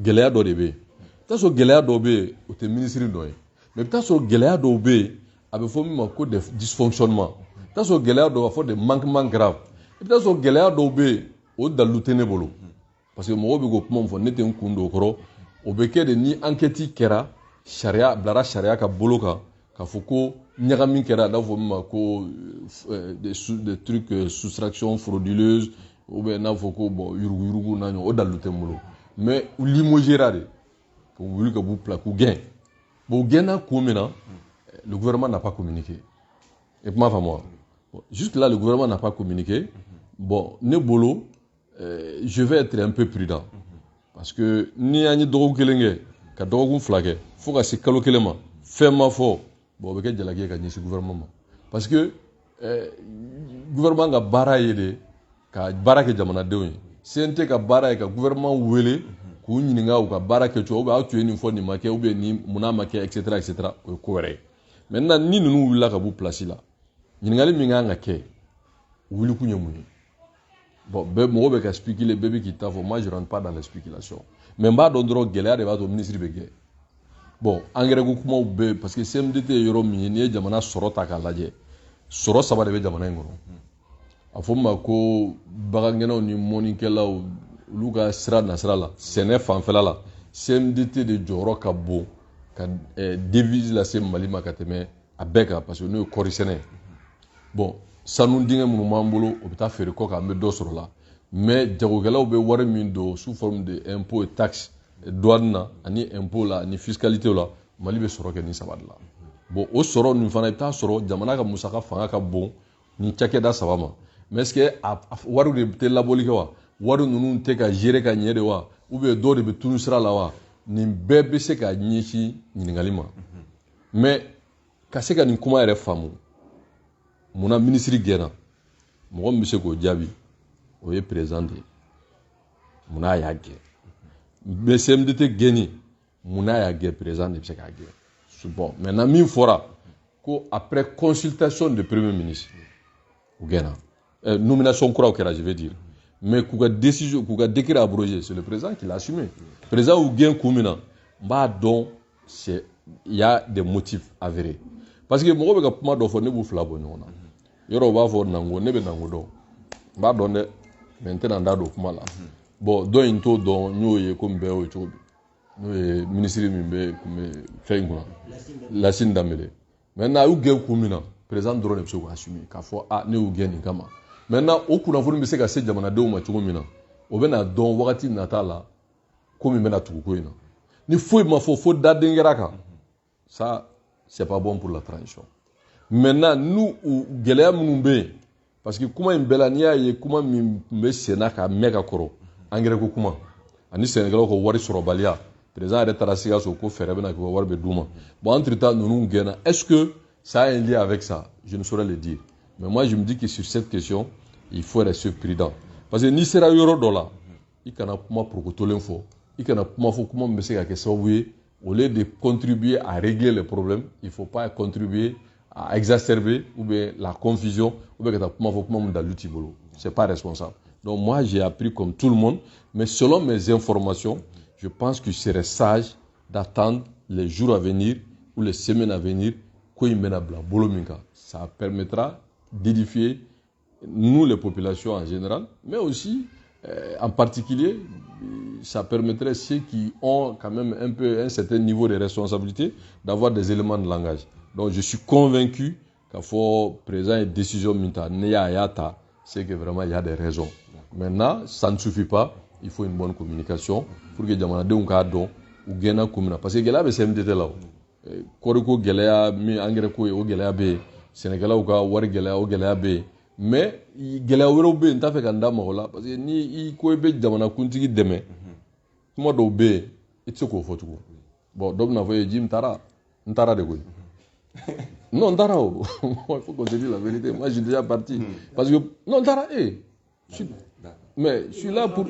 gɛlɛya dɔ de bɛ yen i bɛ taa sɔrɔ gɛlɛya dɔw bɛ yen o tɛ ministre dɔ ye mais i bɛ taa sɔrɔ gɛlɛya dɔw bɛ yen a bɛ fɔ min ma ko des dysfonctionnements. I bɛ taa sɔrɔ gɛlɛya dɔw b'a fɔ des manquements graves i bɛ taa sɔrɔ gɛlɛya dɔw bɛ yen o dalu tɛ ne bolo parce que mɔgɔw bɛ k'o kuma min fɔ ne tɛ n kun don o kɔrɔ o bɛ kɛ de ni enquête kɛra sariya bilara sariya ka bolo kan k'a fɔ ko ɲagami kɛra a b'a fɔ min ma ko des trucs soustraction frauduleuse ou bien n'a fɔ ko bon yuruguyurugu n'a ɲɔgɔn o dalu tɛ n bolo mais u limogera de k'u wuli ka b'u bila k'u gɛn bon u gɛnna kun min na le gouvernement n'a pas communiqué et kuma faamu. Jusque là, le gouvernement n'a pas communiqué. Bon, Nebolo, je vais être un peu prudent. Parce que ni ani dogo kelenge, ka dogo flagé, faut que c'est kalo kelema, fait ma fo, bon, avec dialogue avec ce gouvernement. Parce que gouvernement a bara yede, ka baara kɛ jamanadenw ye CNT ka baara ye ka gouvernement wele k'u ɲininka u ka baara kɛcogo ou bien aw tun ye nin fɔ nin ma kɛ ou bien ni munna ma kɛ etc etc o ye ko wɛrɛ ye maintenant ni ninnu wulila ka b'u place la ɲininkali min kan ka kɛ wulikun ye mun ye bon mɔgɔ bɛ ka spéculer bɛɛ bɛ k'i ta fɔ moi je rentre pas dans les spéculations mais n b'a dɔn dɔrɔn gɛlɛya de b'a to ministre bɛ gɛn bon engrais ko kumaw bɛ parce que CMDT ye yɔrɔ min ye n'i ye jamana sɔrɔ ta k'a lajɛ sɔrɔ saba de bɛ jamana in kɔnɔ a fɔ min ma ko bagangɛnnaw ni mɔnikɛlaw olu ka sira nasira la sɛnɛ fanfɛla la CMDT de jɔyɔrɔ ka bon ka devise lase Mali ma ka tɛmɛ a bɛɛ kan parce que n'o ye kɔɔri sɛnɛ bon sanu dingɛ minnu b'an bolo o bɛ taa feere kɔ kan an bɛ dɔ sɔrɔ la mais jagokɛlaw bɛ wari min don sous forme de impôt et taxe douane na ani impôt la ani fiscalité la Mali bɛ sɔrɔ kɛ ni saba de la bon o sɔrɔ ninnu fana i bɛ taa sɔrɔ jamana ka musaka fanga ka bon ni cakɛda saba ma mais est-ce que wari de tɛ labɔli kɛ wa wari ninnu tɛ ka gérer ka ɲɛ de wa ou bien dɔw de bɛ tunu sira la wa nin bɛɛ bɛ se ka ɲɛsin ɲininkali ma mais ka se ka nin kuma yɛrɛ faamu munna ministre gɛnna mɔgɔ min bɛ se k'o jaabi o ye président de ye munna a y'a gɛn mais CMDT gɛnni munna a y'a gɛn président de bɛ se k'a gɛn bon maintenant min fɔra ko après consultation de premier ministre u gɛnna nomination kuraw kɛra je veux dire mais k'u ka décision k'u ka décret abrogé c'est le président qui l'a assumé président y'u gɛn kun min na n b'a dɔn c'est il y a des motifs avérés parce que mɔgɔ bɛ ka kuma dɔ fɔ ne b'u fila bɔ ɲɔgɔn na yɔrɔ u b'a fɔ nango ne bɛ nango dɔn n b'a dɔn dɛ mais n tɛna n da don kuma la bon dɔ in t'o dɔn n y'o ye ko n bɛɛ y'o cogo di n'o ye ministre min bɛ fɛn in kunna Lasine Dambele maintenant a y'u gɛn kun min na président dɔrɔn de bɛ se k'o assumer k'a fɔ ne y'u gɛn nin kama maintenant o kunnafoni bɛ se ka se jamanadenw ma cogo min na o bɛ na dɔn wagati nata la ko min bɛ na tugu ko in na ni foyi ma fɔ fo daden kɛra kan ça c'est pas bon pour la transition maintenant nous gɛlɛya minnu bɛ yen parce que kuma in bɛɛ la n'i y'a ye kuma min tun bɛ senna ka mɛn ka kɔrɔ engrais ko kuma ani sɛnɛkɛlaw ka wari sɔrɔbaliya président yɛrɛ taara Sikaso ko fɛɛrɛ bɛ na kɛ wari bɛ d'u ma bon entre temps ninnu gɛnna est-ce que ça a un lien avec ça je ne saurais le dire mais moi je me dis que sur cette question il faut rester prudent parce que n'i sera yɔrɔ dɔ la i kana kuma porokotolen fɔ i kana kuma fɔ kuma min bɛ se ka kɛ sababu ye au lieu de contribuer à régler les problèmes il faut pas contribuer à exacerber ou bien la confusion ou bien que ta kuma fɔ kuma min dalu t'i bolo c'est pas responsable donc moi j'ai appris comme tout le monde mais selon mes informations je pense qu'il serait sage d'attendre les jours à venir ou les semaines à venir ko in bɛna bila bolo min kan ça permettra d'édifier nous les populations en général mais aussi en particulier ça permettrait ceux qui ont quand même un certain niveau de responsabilité d'avoir des éléments de langage donc je suis convaincu k'a fɔ président ye décision min ta ne y'a ta c'est que vraiment il y a des raisons maintenant ça ne suffit pas il faut une bonne communication pour que jamanadenw k'a dɔn u gɛnna kun min na parce que gɛlɛya bɛ CMDT la o kɔriko gɛlɛya min engrais ko ye o gɛlɛya bɛ yen sɛnɛkɛlaw ka wari gɛlɛya o gɛlɛya bɛ yen mais gɛlɛya wɛrɛw bɛ yen n t'a fɛ ka n da maga o la parce que ni i ko i bɛ jamanakuntigi dɛmɛ kuma dɔw bɛ yen i tɛ se k'o fɔ tugun bon dɔ bɛna fɔ ye ji n taara de koyi non n taara o il faut qu'on se dise la vérité moi je suis déjà parti parce que non n taara mais je suis là pour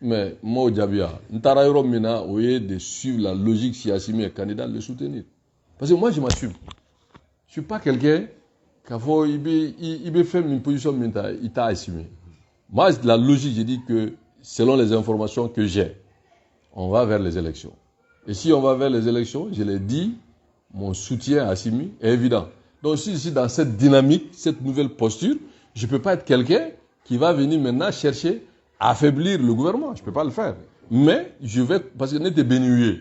mais moi jaabiya n taara yɔrɔ min na o ye de suivre la logique si Assimi est candidat de le soutenir parce que moi je m'assume je suis pas quelqu'un k'a fɔ i bɛ fɛn min position min ta i t'a assumer moi la logique je dis que selon les informations que j'ai on va vers les élections et si on va vers les élections je l'ai dit mon soutien à Assimi est évident donc si je suis dans cette dynamique cette nouvelle posture je peux pas être quelqu'un qui va venir maintenant chercher à affaiblir le gouvernement je peux pas le faire mais je vais parce que ne tɛ bɛn ni u ye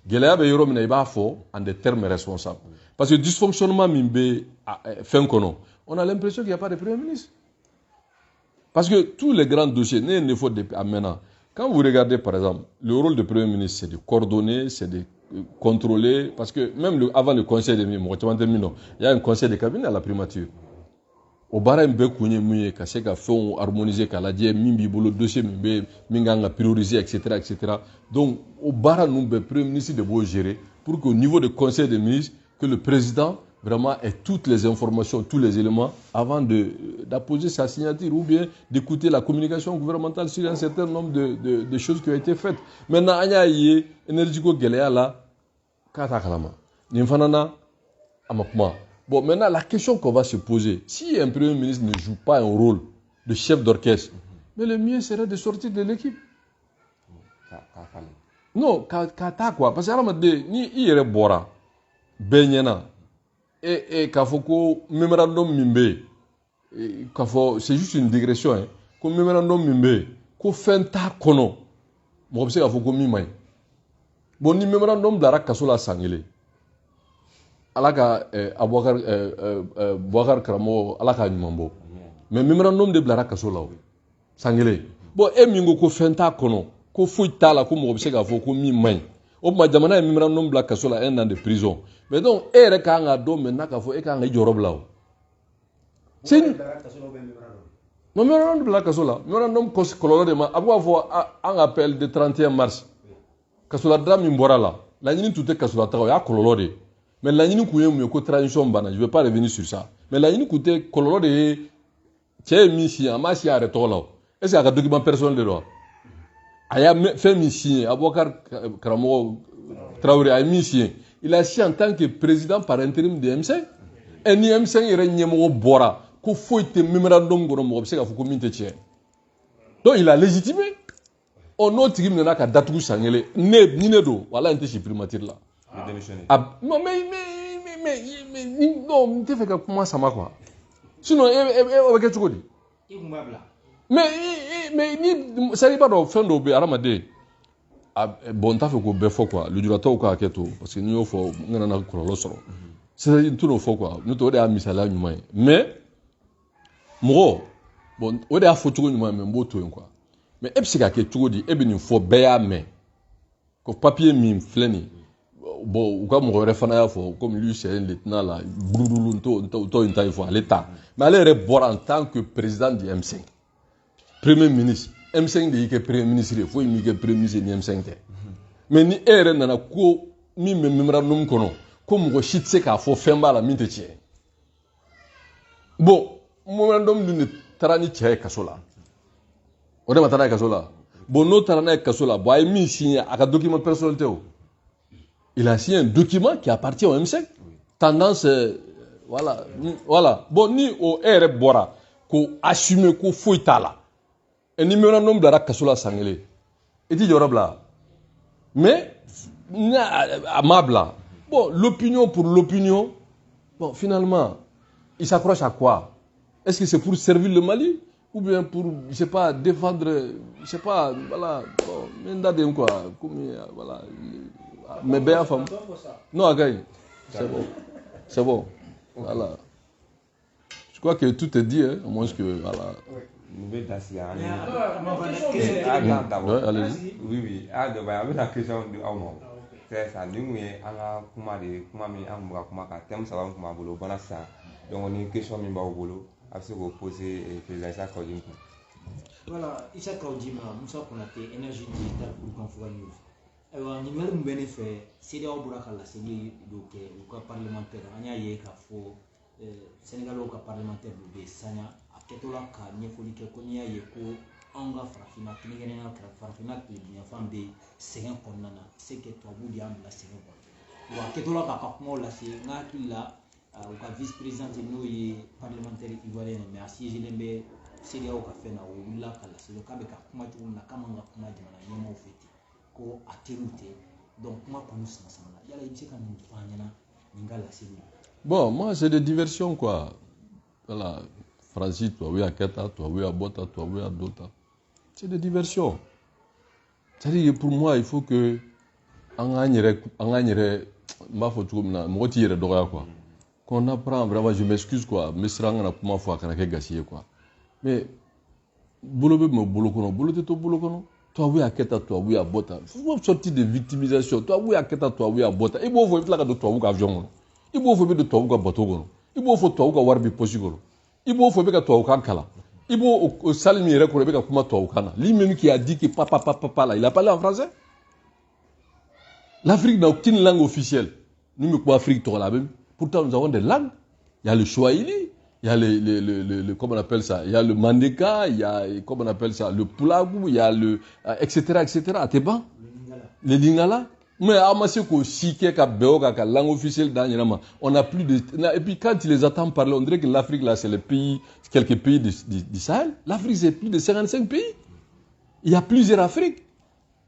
gɛlɛya bɛ yɔrɔ min na i b'a fɔ en des termes responsables parce que dysfonctionnement min bɛ fɛn kɔnɔ on a l'impression qu'il n'y a pas de premier ministre parce que tous les grands dossiers ne ye nin fɔ depuis à maintenant quand vous regardez par exemple le rôle du premier ministre c'est de coordonner c'est de contrôler parce que même avant le conseil des ministres mɔgɔ caman tɛ min dɔn il y a un conseil de cabinet à la primature o baara in bɛɛ kun ye mun ye ka se ka fɛnw harmoniser k'a lajɛ min b'i bolo dossier min bɛ min kan ka prioriser etc etc donc o baara ninnu bɛɛ premier ministre de b'o gérer pour qu'au niveau du conseil des ministres que le président vraiment toutes les informations, tous les éléments avant d'apposer sa signature ou bien d'écouter la communication gouvernementale sur un certain nombre de choses qui ont été faites. Maintenant, il y a énergie qui est là, bon, maintenant, la question qu'on va se poser, si un premier ministre ne joue pas un rôle de chef d'orchestre, mais le mieux serait de sortir de l'équipe. Non, quoi. Parce que ni il y a bora, benyana, et kafoko memorandum mimbe, c'est juste une digression, hein. Ko memorandum mimbe, ko fenta kono, mo bse kafoko mimay. Bon ni memorandum dara kasola sangele. Alaka Boubacar Karamo alaka nyumambo. Mais memorandum de blara kasola sangele. Bon e mingo ko fenta kono. Ko fuita la ko mo bse ka fo ko mi main o ma jamana memorandum bla kasola 1 an de prison mais donc e re ka nga do maintenant ka fo e ka nga jorob law c'est non memorandum bla kasola memorandum ko kololo de ma abwa fo an appel de 31 mars kasola dram mbora la nyini tout kasola taw ya kololo de mais la nyini ku yemu ko transition bana je vais pas revenir sur ça mais la nyini ku te kololo de tché misi amasi arrêt to law est-ce qu'il y a un document personnel de droit? Il a fait mission, Aboubacar Karamo Traoré a mission. Il a signé en tant que président par intérim de M5. Et ni M5 il règne au Bora, qu'il faut être mémorandum pour nous observer la communauté. Donc il a légitimé. On a dit qu'il n'a qu'à dater sangele. Ni ne do, voilà un téchi primature là. Non mais non, tu fais comment ça m'a quoi? Sinon, avec tu dis. Mais ni ça n'est pas dans fin d'obé aramade bon ta fait ko be fo quoi le durato ko aketo parce que ni fo ngana na ko lo soro c'est tout no fo quoi nous to de a misala nyuma mais mo bon o de a fo tugo nyuma mais mboto en quoi mais epsika ke tugo di e bi ni fo be ya mais ko papier mi fleni bon ou comme on refana ya fo comme lui c'est un lieutenant là brululu to inta il faut à l'état mais aller rebord en tant que président du M5 Premier ministre, M5 de yike premier ministre, il faut yike premier ministre ni M5 te. Mais ni ere nana ko mi memorandum kono, ko mo shitse ka fo femba la minte tie. Bon, memorandum d'une tarani tie kasola. Ode matana kasola. Bon no tarana kasola, bo ay mi signé aka document personnel te o. Il a signé un document qui appartient au M5. Tendance voilà. Bon ni o ere bora ko assumer ko foitala. Un memorandum de la Kassola Sangele. Et dit Yorobla. Mais, amabla. Bon, l'opinion pour l'opinion. Bon, finalement, il s'accroche à quoi? Est-ce que c'est pour servir le Mali? Ou bien pour, je sais pas, défendre, je sais pas, voilà. Bon, mais quoi. Voilà. Mais bien, femme. Non, Agaï. C'est bon. C'est bon. Voilà. Je crois que tout est dit, hein, au moins que, voilà. Oui, la question de c'est ça. Nous, donc on a une question qui est posée voilà, Issa Kaudima, Moussa Konate, énergie digitale pour Confort News. Alors, numéro de bénéfice, c'est des obligations, c'est des parlementaires. On a eu Sénégal au parlementaire de Sanya. Ketola ka nyefoli ke ko nya ye ko anga farafina kinigene na farafina ke bien fam be segen konnana c'est que to budi am la segen ko wa ketola ka kuma la se ngaki la au ka vice président no ye parlementaire ivoirien mais asiéger lembe c'est au ka fena o la ka la se ka be ka kuma tu na kama nga kuma jama na nyama ofeti ko aterute donc kuma ko nous sama yala yimse kan fanya na ngala se bon moi c'est de diversion quoi voilà. Francis, toi oui à Keta, toi oui à Bota, toi oui à Dota. C'est des diversions. C'est-à-dire pour moi, il faut que qu'on apprend vraiment, je m'excuse quoi, mais c'est un comment faut qu'on a gâché quoi. Mais boulot toi oui à Keta, toi oui à Bota. Faut sortir de victimisation. Toi oui à Keta, toi oui à Bota. Il faut faire de toi ou avion. Il faut faire de toi ou bateau. Il faut faire toi ou warbi possible. Il faut faire que toi kala. Il faut salimi yere ko rebeka kuma toi kana. Lui même qui a dit que papa là, il a parlé en français. L'Afrique n'a aucune langue officielle. Nous me quoi Afrique toi là même. Pourtant, nous avons des langues. Il y a le Swahili, il y a comment on appelle ça, il y a le Mandeka, il y a, comment on appelle ça, le Pulagu, il y a le, etc. Ateba, le Lingala. Mais langue officielle on n'a plus de, et puis quand tu les attends parler, on dirait que l'Afrique là, c'est les pays, quelques pays du Sahel. L'Afrique, c'est plus de 55 pays. Il y a plusieurs Afriques.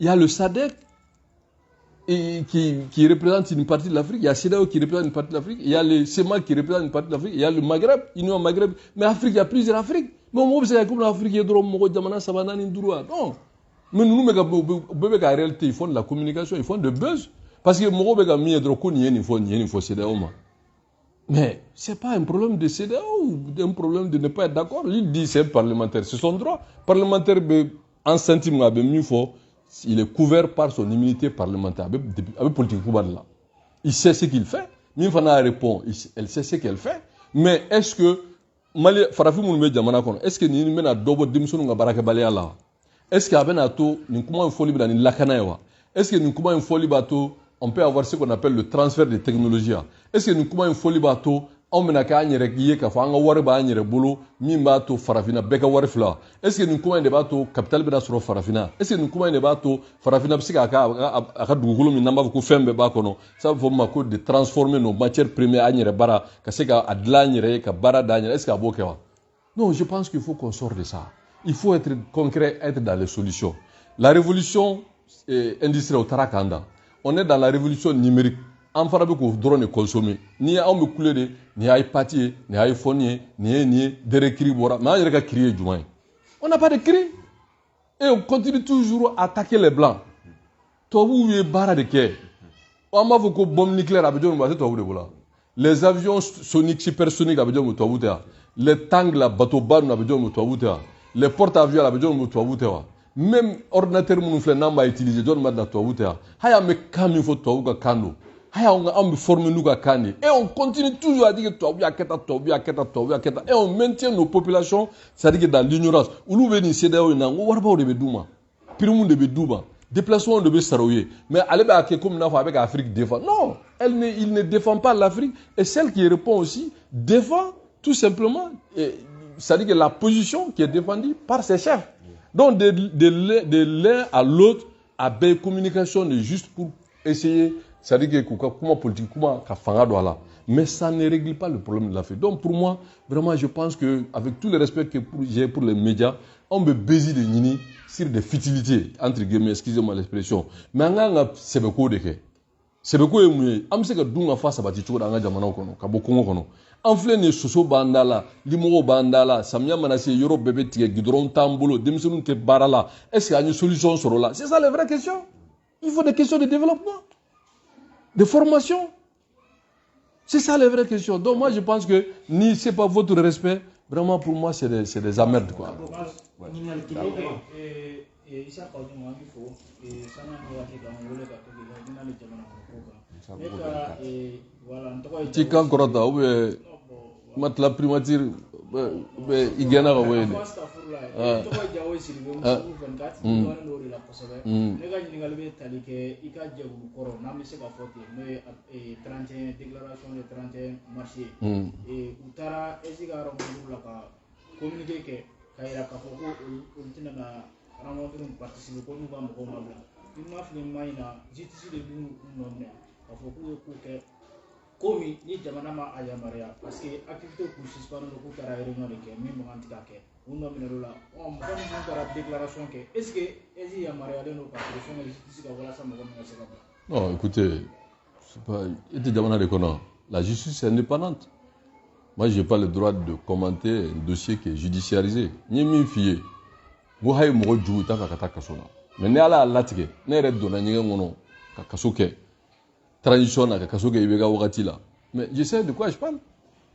Il y a le SADC qui représente une partie de l'Afrique. Il y a CEDEAO qui représente une partie de l'Afrique. Il y a le CEMAC qui représente une partie de l'Afrique. Il y a le Maghreb, Union Maghreb. Mais Afrique, il y a plusieurs Afriques. Mais on sait comme l'Afrique est drôle, non. Mais nous, en réalité, ils font de la communication, ils font de buzz. Parce que il faut CEDEAO. Mais ce n'est pas un problème de CEDEAO ou un problème de ne pas être d'accord. Il dit c'est parlementaire, c'est son droit. Parlementaire, en centime, il est couvert par son immunité parlementaire. Avec politique, il sait ce qu'il fait. Mifana répond, elle sait ce qu'elle fait. Mais est-ce que est-ce que nous avons dobo dimsunu nga baraka baleala? Est-ce qu'il y a un atout, nous comment folie dans la Kanaïwa? Est-ce que nous comment une folie bateau, on peut avoir ce qu'on appelle le transfert de technologie? Est-ce que nous comment une folie bateau, on mena kanye rekiye ka fanga wari ba nyere bolo mi bateau farafina beka wari fla? Est-ce que nous comment des bateaux capital bena sur farafina? Est-ce que nous comment des bateaux farafina psika aka dugulu mi namba ko fembe ba kono? Ça veut dire de transformer nos matières premières à nyere bara ka seka adla nyere ka bara danyere. Est-ce qu'il bokewa? Non, je pense qu'il faut qu'on sorte de ça. Il faut être concret, être dans les solutions. La révolution industrielle au Tarakanda, on est dans la révolution numérique. En fait, on drone et consommer. Ni à me couler, ni à papier, ni à iPhone, ni de récrit, mais on a crié du moins. On n'a pas de cri. Et on continue toujours à attaquer les blancs. Toi, vous êtes barre de quai. On m'a fait une bombe nucléaire à Bédion, les avions soniques, supersoniques à Bédion, les tanks, la bateau ban à Bédion, les porte-avions à Bédion, même ordinateur nous fait n'a pas utilisé John Madna Touaoutea. Haya me kami faut Touaouga Kano. Haya on a formé nous à Kani. Et on continue toujours à dire que Touaouia Keta. Et on maintient nos populations, c'est-à-dire que dans l'ignorance. Oulu veni CEDEAO ina warba o de Bedouma. Pirumun de Bedouma. Déplacement de Bessaroye. Mais allez à comme n'a avec l'Afrique défend. Non, il ne défend pas l'Afrique. Et celle qui répond aussi défend tout simplement, c'est-à-dire que la position qui est défendue par ses chefs. Donc, de l'un à l'autre, à belle communication, juste pour essayer, c'est-à-dire que comment politique, comment là. Mais ça ne règle pas le problème de l'Afrique. Donc, pour moi, vraiment, je pense qu'avec tout le respect que j'ai pour les médias, on me baiser de Nini sur des futilités, entre guillemets, excusez-moi l'expression. Mais on a c'est beaucoup de cas. C'est beaucoup de mieux. On sait que nous avons face à Baticho dans la Jamana, Kaboko. Enflé ne soso bandala, limogo bandala, samia manase yoro bébé tige, gudron tambolo, demisonu te barala. Est-ce qu'il y a une solution sur là? C'est ça la vraie question. Il faut des questions de développement, de formation. C'est ça la vraie question. Donc moi je pense que ni c'est pas votre respect, vraiment pour moi c'est des emmerdes quoi. Tikan korota ou matla primature igena ko wele déclaration de 31 marché et utara esigaro la ka communiquer ke kayira ka foko ultina na rencontre participer ko nous va mo mabla il m'a fait maina jitisi de nous non ka foko ko ke komi ni jamana ma ayamaria parce que activité pour suspendre ko kara réunion de ke mi mo antika ke uno minero la on mo ko kara déclaration ke est-ce que ezi yamaria de no participation jitisi ka wala sa mo ko ngase ka. Non, écoutez, la justice est indépendante. Moi, je n'ai pas le droit de commenter un dossier qui est judiciarisé. Ni mi fié. Vous avez mon jour, tu as fait kasola. Mais ne ala latike, ne red dona ni ngono kakasoke. Transition na kakasoke ibega wakati la. Mais je sais de quoi je parle.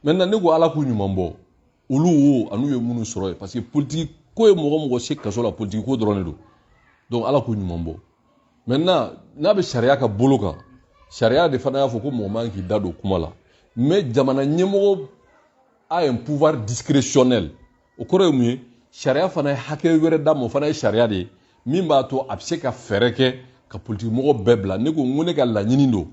Maintenant ne go ala ku nyumambo. Ulu anu ye munu soroy parce que politique ko e mo se kasola politique ko drone do. Donc ala ku nyumambo. Maintenant, n'a be sharia ka boloka. Sharia de fana faut que moment qui dado kumala. Mais jamana nyemo a un pouvoir discrétionnel. Au corps mieux, sharia fana haké wéré damo fana sharia de mimba to abse ka fereke ka politique mo bebla ne ko ngone ka la nyinindo.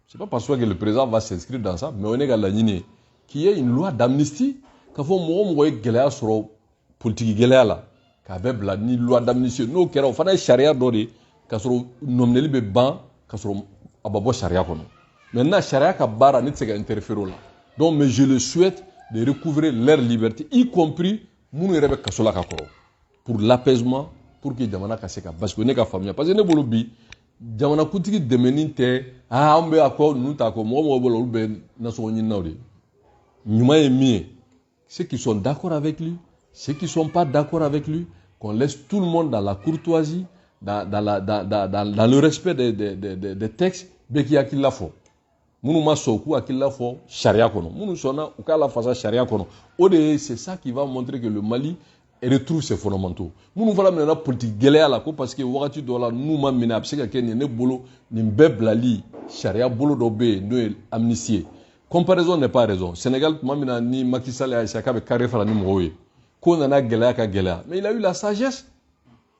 C'est pas parce que le président va s'inscrire dans ça, mais on est à la ligne qu'il y ait une loi d'amnistie, qu'il faut que sur politique là, qu'avec la loi d'amnistie, nous qui avons fait charia d'ori, qu'il soit nommé le ban, qu'il soit ababo charia kono. Maintenant charia ka bara ne s'est interféré là. Donc mais je le souhaite de recouvrer leur liberté, y compris munu rebe kasola kakoro, pour l'apaisement, pour que jamana kaseka parce que ne ka famille parce que ne bolo bi jamana kuntigi demeni te on be akko nu ta ko mo bolo be na so nyi nawde nyuma est mieux ceux qui sont d'accord avec lui, ceux qui sont pas d'accord avec lui, qu'on laisse tout le monde dans la courtoisie, dans le respect des textes, mais qu'il y a qui l'a fait. Munu ma soku akilla fo sharia kono munu sona ukala fasa sharia kono c'est ça qui va montrer que le Mali retrouve ses fondamentaux munu fala mena politique gelea la ko parce que wakati do la nous ma mena abseka ken ne bolo ni mbeblali sharia bolo do be no amnistier comparaison n'est pas raison Sénégal ma mena ni Macky Sall ya Isaka be carré fala ni mowe ko na gelea ka gelea mais il a eu la sagesse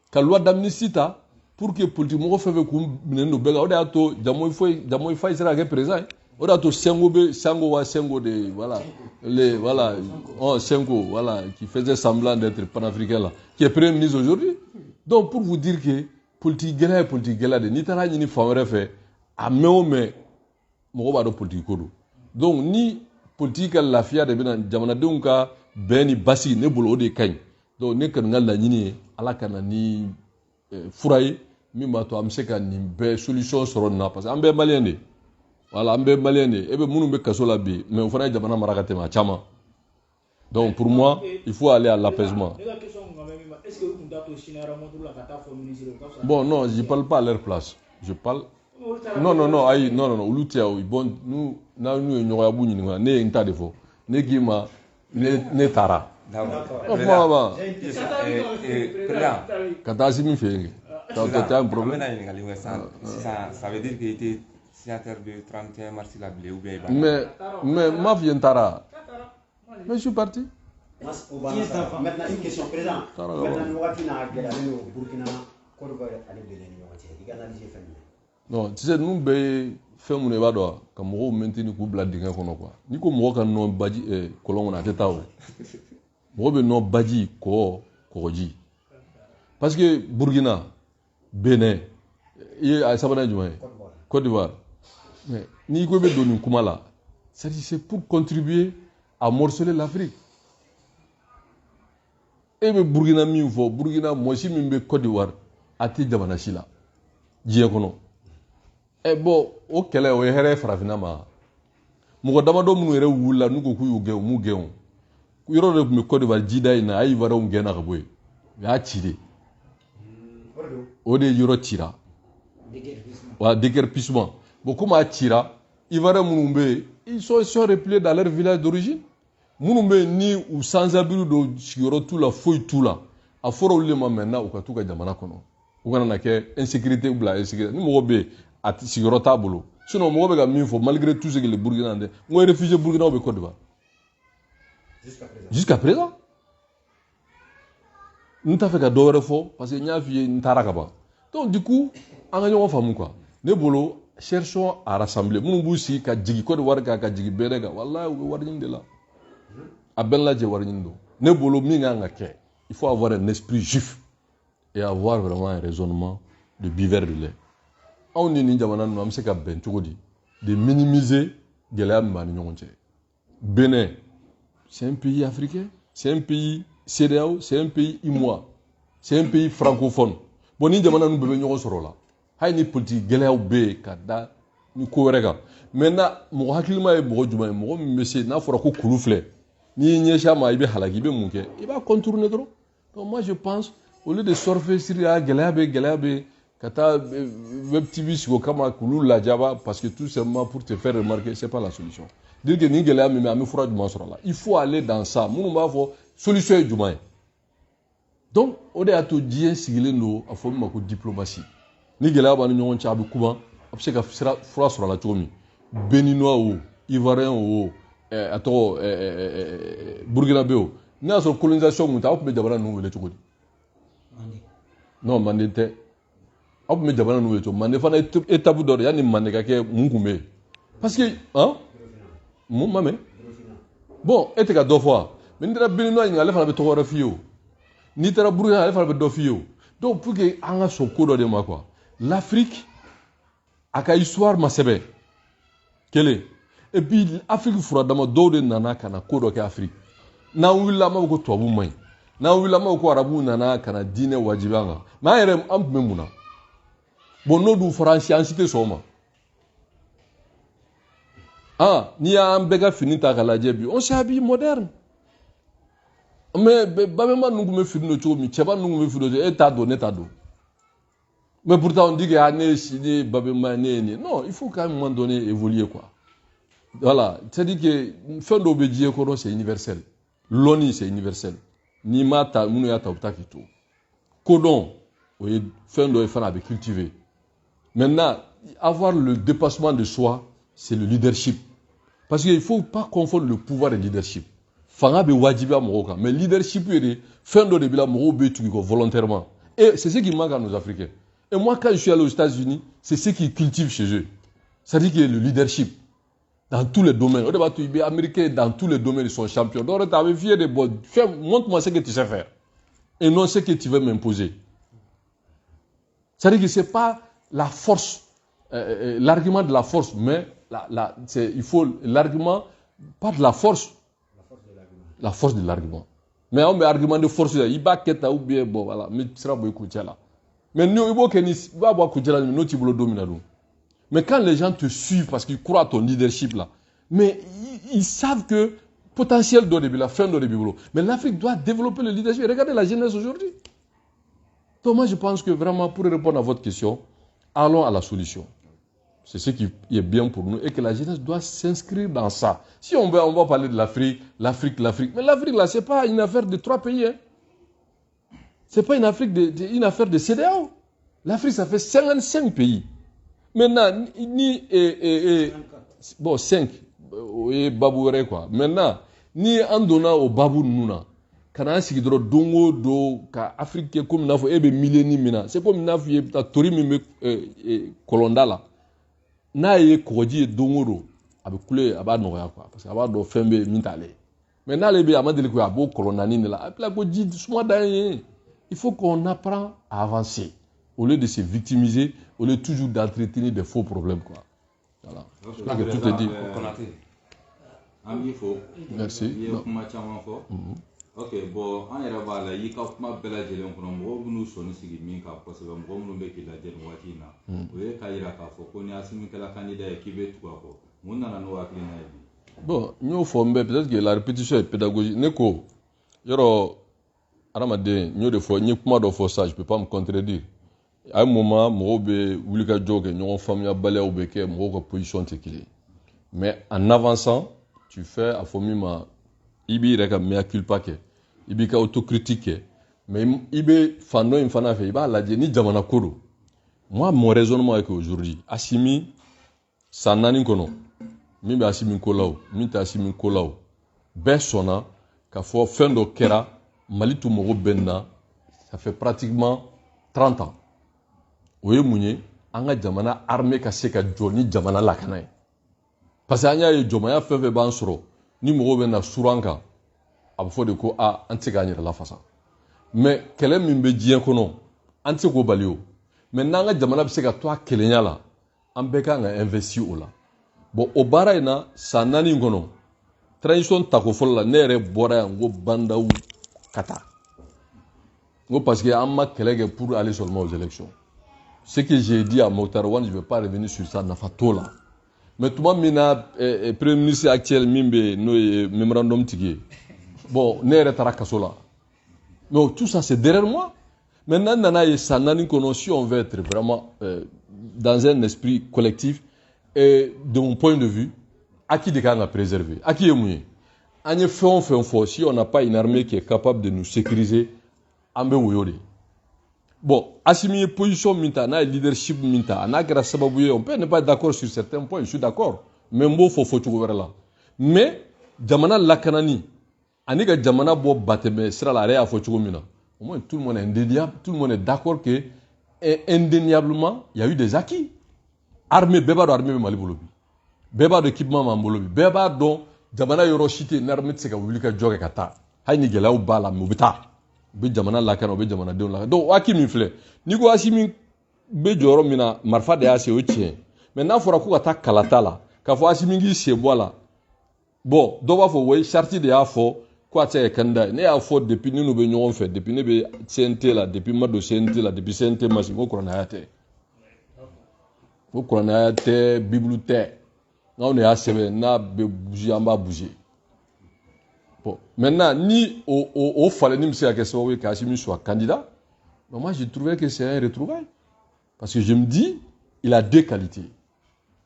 que loi d'amnistie ta pour que politique mo fe ku minendo bega o da to jamoy foi sera que présent o da to sengo de voilà les voilà Sengo voilà qui faisait semblant d'être panafricain là qui est premier ministre aujourd'hui. Donc pour vous dire que politique gela de ni tara ni famere fait a mais mo ba do politique ko do donc ni politique la fia de bena jamana dunka beni basi ne bolo de kany donc ne kan ngala ni ala kana ni furaye mi ma to am se ka ni be solution soro na parce que ambe malien de voilà ambe malien de e be munu be kasola bi mais on fana jamana marakate ma chama donc pour moi il faut aller à l'apaisement. Bon non je parle pas à leur place je parle non ayi non ulutia bon nous na nous nyoya bu ni ne nta defo ne gima ne tara d'accord Katasi mi fait un problème. Ça veut dire qu'il était signataire du 31 mars la blé ou bien mais ma vient tara. Mais je suis parti. Maintenant une question présent. Non, tu sais nous be fait mon évado comme on maintenir ku bladinga kono quoi. Ni ko mo kan non baji kolon na tetawo. Mo be no baji ko koji. Parce que Burkina, Bénin, et à Sabana Djoué, Côte d'Ivoire, mais ni ko be doni kumala, c'est pour contribuer à morceler l'Afrique. Et be Burkina mi fo Burkina moi si mi be Côte d'Ivoire ati jamana sila. Djie kono. Et bon, o kele o here farafina ma. Mugo damado munu ere wula nuko ku yu geu mu geu. Yoro de me Côte d'Ivoire jida ina ay vara un gena kabwe. Ya chide. Ode yoro tira. Wa déguerpissement. Beaucoup ma tira, Ivoiriens Mounoumbe, ils sont repliés dans leur village d'origine. Mounoumbe ni ou sans abri de siguro tout la fouille tout là. A foro le maintenant ou katuka jamana kono. Ou kana na ke insécurité ou bla insécurité. Ni mo be at siguro tabolo. Sinon mo be ga mi fo malgré tout ce que les Burkinabés, moi réfugié Burkina au Côte d'Ivoire. Jusqu'à présent. Nous t'avons fait d'or fort parce que nous avons fait une tarakaba. Donc du coup, en gagnant famille quoi. Nous bolo cherchons à rassembler. Nous boussi ka djigi Côte d'Ivoire ka djigi Bénéga. Wallah ou warning de là. Abella je warning do. Nous bolo minga ngake. Il faut avoir un esprit juif et avoir vraiment un raisonnement de buveur de lait. On est ni jamana nous amse ka ben tugodi de minimiser gelam mani nyonche. Bénin, c'est un pays africain, c'est un pays CEDEAO, c'est un pays imois, c'est un pays francophone. Bon, ni jamana nous bebe nyoko soro la. Hay ni politique geleaw be kada ni ko rega. Maintenant, mo hakilima e bo juma mo monsieur na fora ko kulufle. Ni nyesha ma ibe halaki be munke. Il va contourner trop. Donc moi je pense au lieu de surfer sur la geleabe kata web TV sur kama kulu la jaba parce que tout simplement pour te faire remarquer, c'est pas la solution. Dire que ni geleabe mais ami fora juma soro la. Il faut aller dans ça. Munu ma fo solution est juma. Donc, on est à tout dire si il est à former ma diplomatie. Ni gela ba ni ñon ci abi kuban abse ka fura sur la tomi. Béninois ou Ivoirien ou ato Burkinabé ou. Na so colonisation mu ta ko be jabara nu wele ci non mandete. Op me jabara nu wele ci mande fa na étape d'or yani mande ka ke munkume. parce que hein mon maman bon et ka deux fois mais ndira Béninois ngale fana be to wara fiyo ni tara Burkina ale fana be do fiyo donc pour que anga so ko do de ma quoi l'Afrique a ka histoire ma sebe kele et puis Afrique fura dama do de nana kana ko do ke Afrique na willa ma ko to bu mai na willa ma ko arabu nana kana dine wajibanga ma yere am memuna bon no du France en cité soma ah ni am bega fini ta kala jebi on s'habille moderne mais babema nungu me fini no chomi cheba nungu me fini et ta do mais pourtant on dit que année si babema né non il faut quand même un moment donné évoluer quoi voilà c'est-à-dire que fin d'obédier ko c'est universel l'ONU c'est universel ni mata munu ya ta utafito kodon oui fin de faire avec cultiver maintenant avoir le dépassement de soi c'est le leadership parce qu'il faut pas confondre le pouvoir et le leadership fanga be wajiba moka mais leadership est fin de bila mo be tu volontairement et c'est ce qui manque à nos Africains et moi quand je suis allé aux États-Unis c'est ce qu'ils cultivent chez eux ça dit que le leadership dans tous les domaines. Les Américains, dans tous les domaines, ils sont champions. Donc, tu avais fier de bon. Montre-moi ce que tu sais faire. Et non ce que tu veux m'imposer. C'est-à-dire que ce n'est pas la force, l'argument de la force, mais il faut l'argument, pas de la force. La force de l'argument. Mais on met argument de force, il va quitter ou bien, bon, voilà, mais tu seras beaucoup là. Mais nous, il va avoir que nous, tu veux le dominer. Mais quand les gens te suivent parce qu'ils croient à ton leadership là, mais ils savent que potentiel doit la fin doit début. Mais l'Afrique doit développer le leadership. Regardez la jeunesse aujourd'hui. Donc moi je pense que vraiment pour répondre à votre question, allons à la solution. C'est ce qui est bien pour nous et que la jeunesse doit s'inscrire dans ça. Si on va parler de l'Afrique. Mais l'Afrique là, c'est pas une affaire de 3 pays. Hein. C'est pas une affaire de CEDEAO. L'Afrique ça fait 55 pays. Maintenant, bon, 5, oui, babouere quoi. Maintenant, ni en donnant au babou nouna, quand on s'y donne dongo do, ka Afrique comme n'a fait millénaire mina, c'est comme n'a fait ta tori mime kolondala. Na ye koji dongo do, avec coulé abat noya quoi, parce que abat do fembe mintale. Maintenant les bé amandeli quoi abo kolondani là, après la koji souma d'ailleurs. Il faut qu'on apprend à avancer. Au lieu de se victimiser, au lieu toujours d'entretenir des faux problèmes. Quoi. Voilà. Je crois que tout est dit. Merci. Ok, bon, on est là, il y a un peu de gens qui nous sont ici, qui parce que nous sommes qui la jeune watina. Oui, Kaira Kafo, qu'on a assumé que la candidate qui veut tout avoir. Nous n'avons pas bon, nous formons peut-être que la répétition est pédagogique. Neko, yoro, Aramadé, nous de fois, nous comment de fois ça, je peux pas me contredire. À un moment, moi, je suis joke, nous famille balé au béquet, moi, position tequila. Mais en avançant, tu fais à Fomima, Ibi reka mea culpa ke, Ibi ka autocritique, mais Ibi fano infana fait, Iba la ni jamana kodo. Moi, mon raisonnement est qu'aujourd'hui, Assimi, Sanani kono, Mimbe Assimi kolao, Minta Assimi kolao, Bessona, ka fo fin do kera, Malitu moro benna, ça fait pratiquement 30 ans. Oye mounye, anga jamana armée ka se ka joni jamana lakana ye. Parce que anya ye jomaya fenfe ban soro, ni mogo be na suranka, abo fo de ko a ante ka nyira la fasa. Mais kele min be diyen kono, ante ko balio. Maintenant anga jamana be se ka to a kelenya la, an be ka nga investi o la. Bon o bara ina sa nani ngono. Transition tako fol la ne yɛrɛ bɔra yan ngo bandaw kata. Ngo parce que an ma kɛlɛ kɛ pour aller seulement aux élections. Ce que j'ai dit à Mokhtar Wane, je ne vais pas revenir sur ça, Nafatola. Mais tout le monde, le Premier ministre actuel, Mimbe, nous, mémorandum tigé. Bon, n'est pas Kasola. Mais tout ça, c'est derrière moi. Maintenant, si on veut être vraiment dans un esprit collectif, et de mon point de vue, à qui des cas on a préservé? À qui est mouillé? Si on n'a pas une armée qui est capable de nous sécuriser, on peut oublier. Bon, Assimi position minta, na leadership minta, na grâce à Babouye, on peut ne pas être d'accord sur certains points, je suis d'accord. Mais moi, faut tout là. Mais, Jamana Lakanani, Anika Jamana Bo Bateme, sera la réa faut mina. Au moins, tout le monde est indéniable, tout le monde est d'accord que, indéniablement, il y a eu des acquis. Armée, Bébado, armée, Malibolobi. bɛɛ b'a dɔn équipement m'an bolo bi bɛɛ b'a dɔn jamana yɔrɔ si tɛ yen n'armée tɛ se ka wuli ka jɔ kɛ ka taa hali ni gɛlɛyaw b'a la mais u bɛ taa u bɛ jamana lakana u bɛ jamanadenw lakana donc Haki min filɛ n'i ko Asimi bɛ jɔyɔrɔ min na marifa de y'a se o tiɲɛ mais n'a fɔra ko ka taa kalata la k'a fɔ Asimi k'i sen bɔ a la bon dɔw b'a fɔ oui charte de y'a fɔ ko a tɛ se ka candidat ye ne y'a fɔ depuis ne n'u bɛ ɲɔgɔn fɛ depuis ne bɛ CNT la depuis ma don CNT la depuis CNT ma sigi ko kuranaya tɛ ko kuranaya tɛ bible tɛ n'anw de y'a sɛbɛn n'a bɛ bouger an b'a bouger bon maintenant ni o falenni bɛ se ka kɛ sababu ye qu'Assimi soit candidat mais moi je trouvais que c'est un retrouvaille parce que je me dis il a deux qualités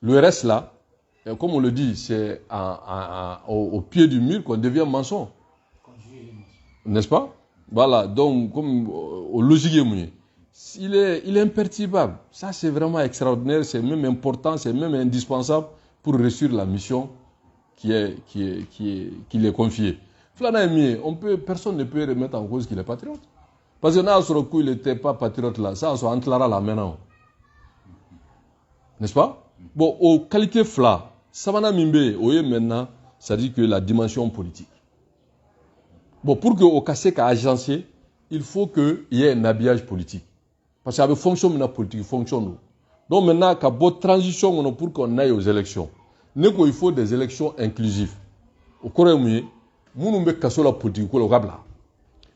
le reste là comme on le dit c'est au pied du mur qu'on devient maçon n'est-ce pas voilà donc comme au logique il est imperturbable ça c'est vraiment extraordinaire c'est même important c'est même indispensable pour réussir la mission qui est confiée. Personne ne peut remettre en cause qu'il est patriote. Parce que dans ce coup, il n'était pas patriote là, ça on entlara là maintenant. N'est-ce pas? Bon, aux qualités fla, Savana Mimbe, oye maintenant, ça dit que la dimension politique. Bon, pour que au casse qu'à agencer, il faut qu'il y ait un habillage politique. Parce que la fonction de la politique fonctionne. Donc maintenant, qu'à votre transition pour qu'on aille aux élections, il faut des élections inclusives. Au Corée, nous be kaso la politique ko la gabla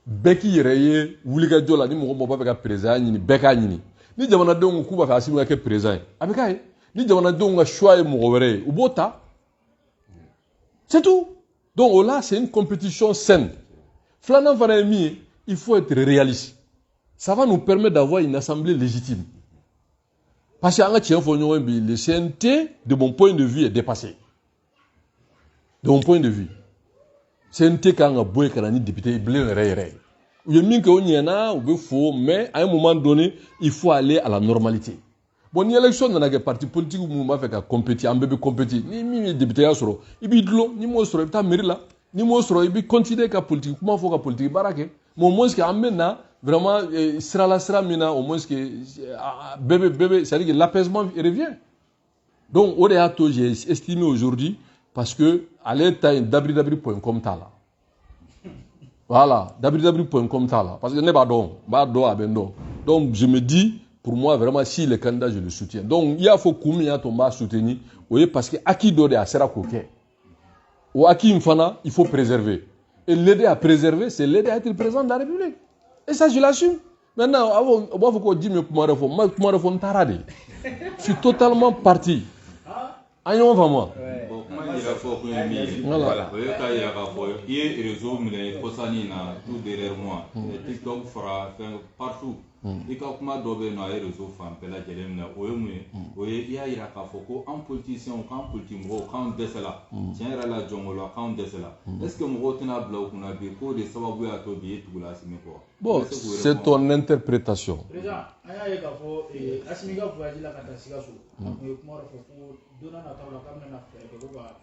beki yereye wuliga jola ni mo ba ka président ni beka ni ni jamana denw ku ba ka Assimi ka président abeka ni jamana denw ka choix e mo wéré ubota c'est tout donc là c'est une compétition saine flanan fanami il faut être réaliste ça va nous permettre d'avoir une assemblée légitime parce que anga tien fo nyo bi le CNT de mon point de vue est dépassé de mon point de vue CNT quand on a beau député bleu ré. Il y a mis que on y en a, on faut, mais à un moment donné, il faut aller à la normalité. Bon, ni élection dans la parti politique où on va faire compétir, un bébé compétir, ni député à soro, il bi dlo, ni mo soro, il ta mairie là, ni mo soro, il bi continuer qu'à politique, comment faut qu'à politique barake. Mais au moins que amena vraiment sera mina, au moins que bébé, c'est à dire que l'apaisement revient. Donc, au réato, j'ai estimé aujourd'hui. Parce que, à l'état, www.com tala. Voilà, www.com tala. Parce que n'est pas donc, donc, je me dis, pour moi, vraiment, si le candidat, je le soutiens. Donc, il y a faut combien ton bas soutenir. Oui, parce que, à qui donner à Sera Koké. Ou à qui Mfana, il faut préserver. Et l'aider à préserver, c'est l'aider à être président de la République. Et ça, je l'assume. Maintenant, il faut qu'on dise, mais comment réforme tarade. Je suis totalement parti. Aïe-on va moi. Il faut que voilà. Il y a des réseaux tout derrière moi. TikTok fera partout. Il y a des réseaux il y a des politiciens, quand politique, quand décela. Tiens, la jungle, quand décela. Est-ce que mon des sababu à tout la bon, c'est ton interprétation. Président, il y a Assimi ka voyage la kata Sikasso. On est comment donnant la table comme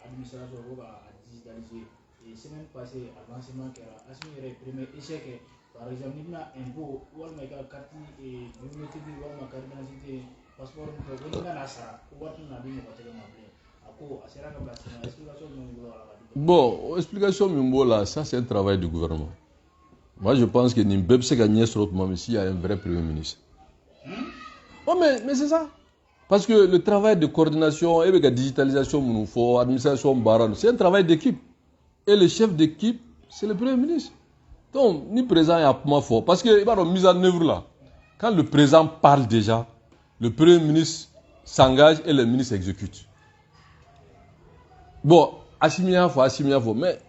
administration va digitaliser. Et semaine passée, avancement que Assimi est premier échec. Par exemple, il y a un impôt, ou on a carte biométrique, ou on a carte d'identité, passeport, on a la SARA, ou on a dit bon, explication Mimbola, ça c'est un travail du gouvernement. Moi je pense que Nimbeb s'est gagné sur autre moment ici, il y a un vrai premier ministre. Oh, mais c'est ça. Parce que le travail de coordination et de digitalisation, administration, c'est un travail d'équipe. Et le chef d'équipe, c'est le premier ministre. Donc, ni président est à fort. Parce que, mise en œuvre là, quand le président parle déjà, le premier ministre s'engage et le ministre exécute. Bon, Assimi faut, mais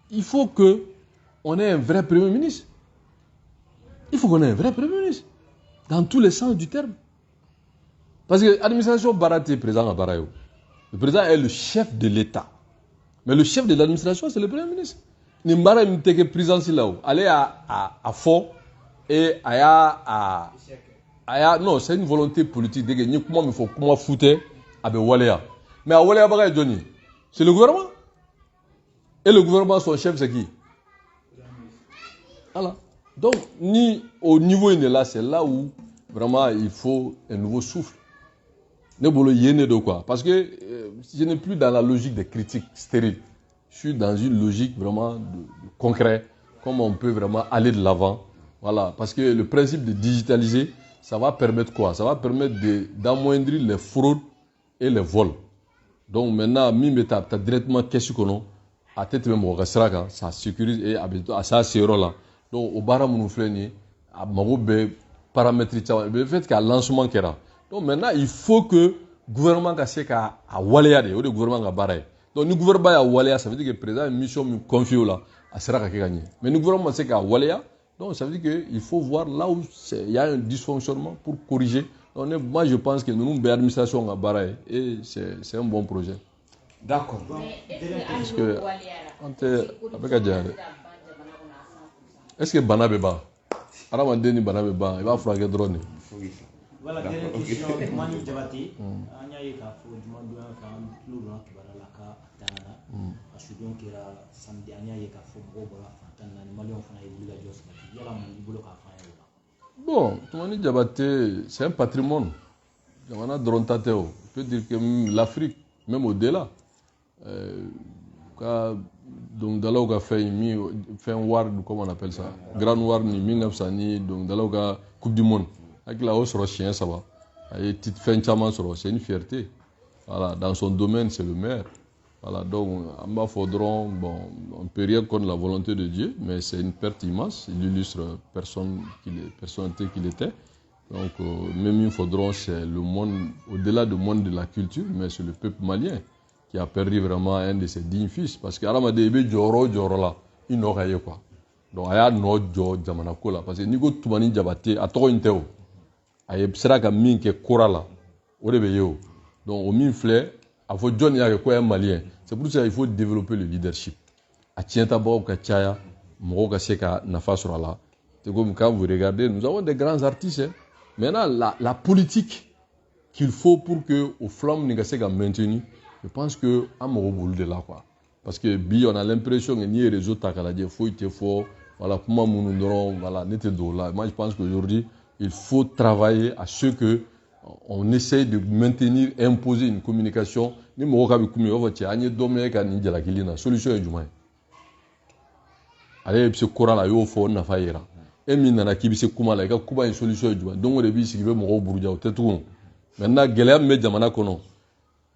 il faut qu'on ait un vrai premier ministre. Il faut qu'on ait un vrai premier ministre. Dans tous les sens du terme. Parce que l'administration Barate est président à Barayo. Le président est le chef de l'État. Mais le chef de l'administration, c'est le premier ministre. Nimbara Mteke présidence là-haut. Aller à fond et non, c'est une volonté politique de gagner. Comment foutre avec Walea. Mais à Walea Barayo Johnny, c'est le gouvernement. Et le gouvernement, son chef, c'est qui? Voilà. Donc, ni au niveau là, c'est là où vraiment il faut un nouveau souffle. ne bolo yéné de quoi, parce que je n'ai plus dans la logique des critiques stériles. Je suis dans une logique vraiment de concret, comment on peut vraiment aller de l'avant. Voilà, parce que le principe de digitaliser, ça va permettre quoi? Ça va permettre d'amoindrir les fraudes et les vols. Donc maintenant, tu as directement qu'est-ce qu'on a à tête même au ça sécurise et à ça c'est là. Donc au bara mounfleni, à marobe paramètres, le fait qu'à lancement qui là. Donc maintenant, il faut que le gouvernement a walaya de, le gouvernement a barré. Donc le gouvernement a walaya, ça veut dire que le président a une mission confiée là, à sera gagné. Mais le gouvernement sait qu'à walaya, donc ça veut dire qu'il faut voir là où il y a un dysfonctionnement pour corriger. Donc moi je pense que nous avons l'administration à barré et c'est un bon projet. D'accord. Est-ce que est-ce que Bana Beba Aramandeni Bana Beba, il va frapper drone. Voilà, dernière question. Mani Jabati, Anya Yeka, Fodjumandua, Lourant, Baralaka, Tana, Asudon Kira, samedi, Anya Yeka, Fobola, Fantana, Malion Fana, Ibula Jos, Yalam, Ibuluka Fire. Bon, Mani Jabati, c'est un patrimoine. Jamana Drontateo. On peut dire que l'Afrique, même au-delà, donc dans l'autre fait un war, comment on appelle ça, Grand War ni 1900 ni donc dans l'autre Coupe du Monde avec la hausse chien ça va et petite fin c'est une fierté. Voilà, dans son domaine c'est le maire. Voilà, donc en bas faudront bon on peut rien contre la volonté de Dieu mais c'est une perte immense, il illustre personnalité qu'il était. Donc même il faudront c'est le monde au-delà du monde de la culture mais c'est le peuple malien qui a perdu vraiment un de ses dignes fils. Parce que Aramadebe Joro là, il n'aura pas quoi. Donc, il y a no jo Jamanako là. Parce que Nigo Toumani Jabate, à toi, il y a Psera Kamin qui est Kora là. Donc, au Minflé, il faut John Yaka quoi un malien. C'est pour ça qu'il faut développer le leadership. À Tientabo, Kachaya, Moroka Seka, Nafasura là. C'est comme quand vous regardez, nous avons des grands artistes. Hein. Maintenant, la politique qu'il faut pour que au flamme Nigaseka maintenu. Je pense que Amoro boule de là quoi. Parce que on a l'impression que ni les réseaux takaladia faut être fort. Voilà comment nous voilà n'était là. Moi je pense qu'aujourd'hui il faut travailler à ce que on essaye de maintenir et imposer une communication. Ni moroka bi kumi over tia anye domé ka ni jala kilina solution est jumai. Allez ce courant là yo fo na faira. Et mina na kibise kuma la ka kuba une solution est jumai. Donc on est bisi be moro buruja o tetu. Maintenant gelem me jamana kono.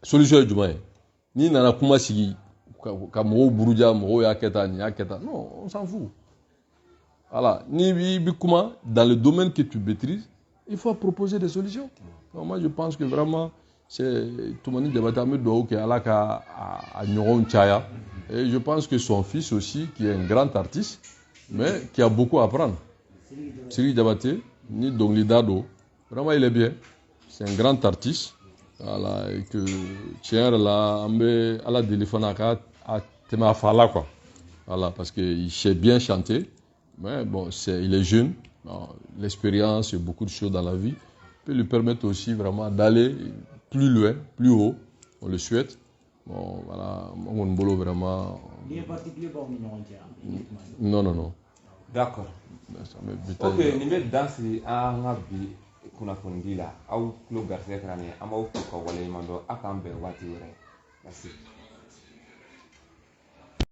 Solution est jumai. Ni nana kuma sigi ka mo buruja mo ya keta ni aketa. Non, on s'en fout. Voilà, ni bi kuma dans le domaine que tu maîtrises, il faut proposer des solutions. Donc moi je pense que vraiment c'est tout le monde débattre me do que ala ka a nyoron chaya et je pense que son fils aussi qui est un grand artiste mais qui a beaucoup à apprendre. Siri Diabaté ni Dongli Dado, vraiment il est bien. C'est un grand artiste. Voilà, et que tiens là, à la téléphone à Tema Fala quoi. Voilà, parce qu'il sait bien chanter, mais bon, il est jeune, l'expérience et beaucoup de choses dans la vie peut lui permettre aussi vraiment d'aller plus loin, plus haut, on le souhaite. Bon, voilà, on boulot vraiment. Il est particulier pour nous. Non. D'accord. Ok, ni me dansi anga bi kuna fundila au club garse krane ama u ko wale mando akambe wati wore. Merci.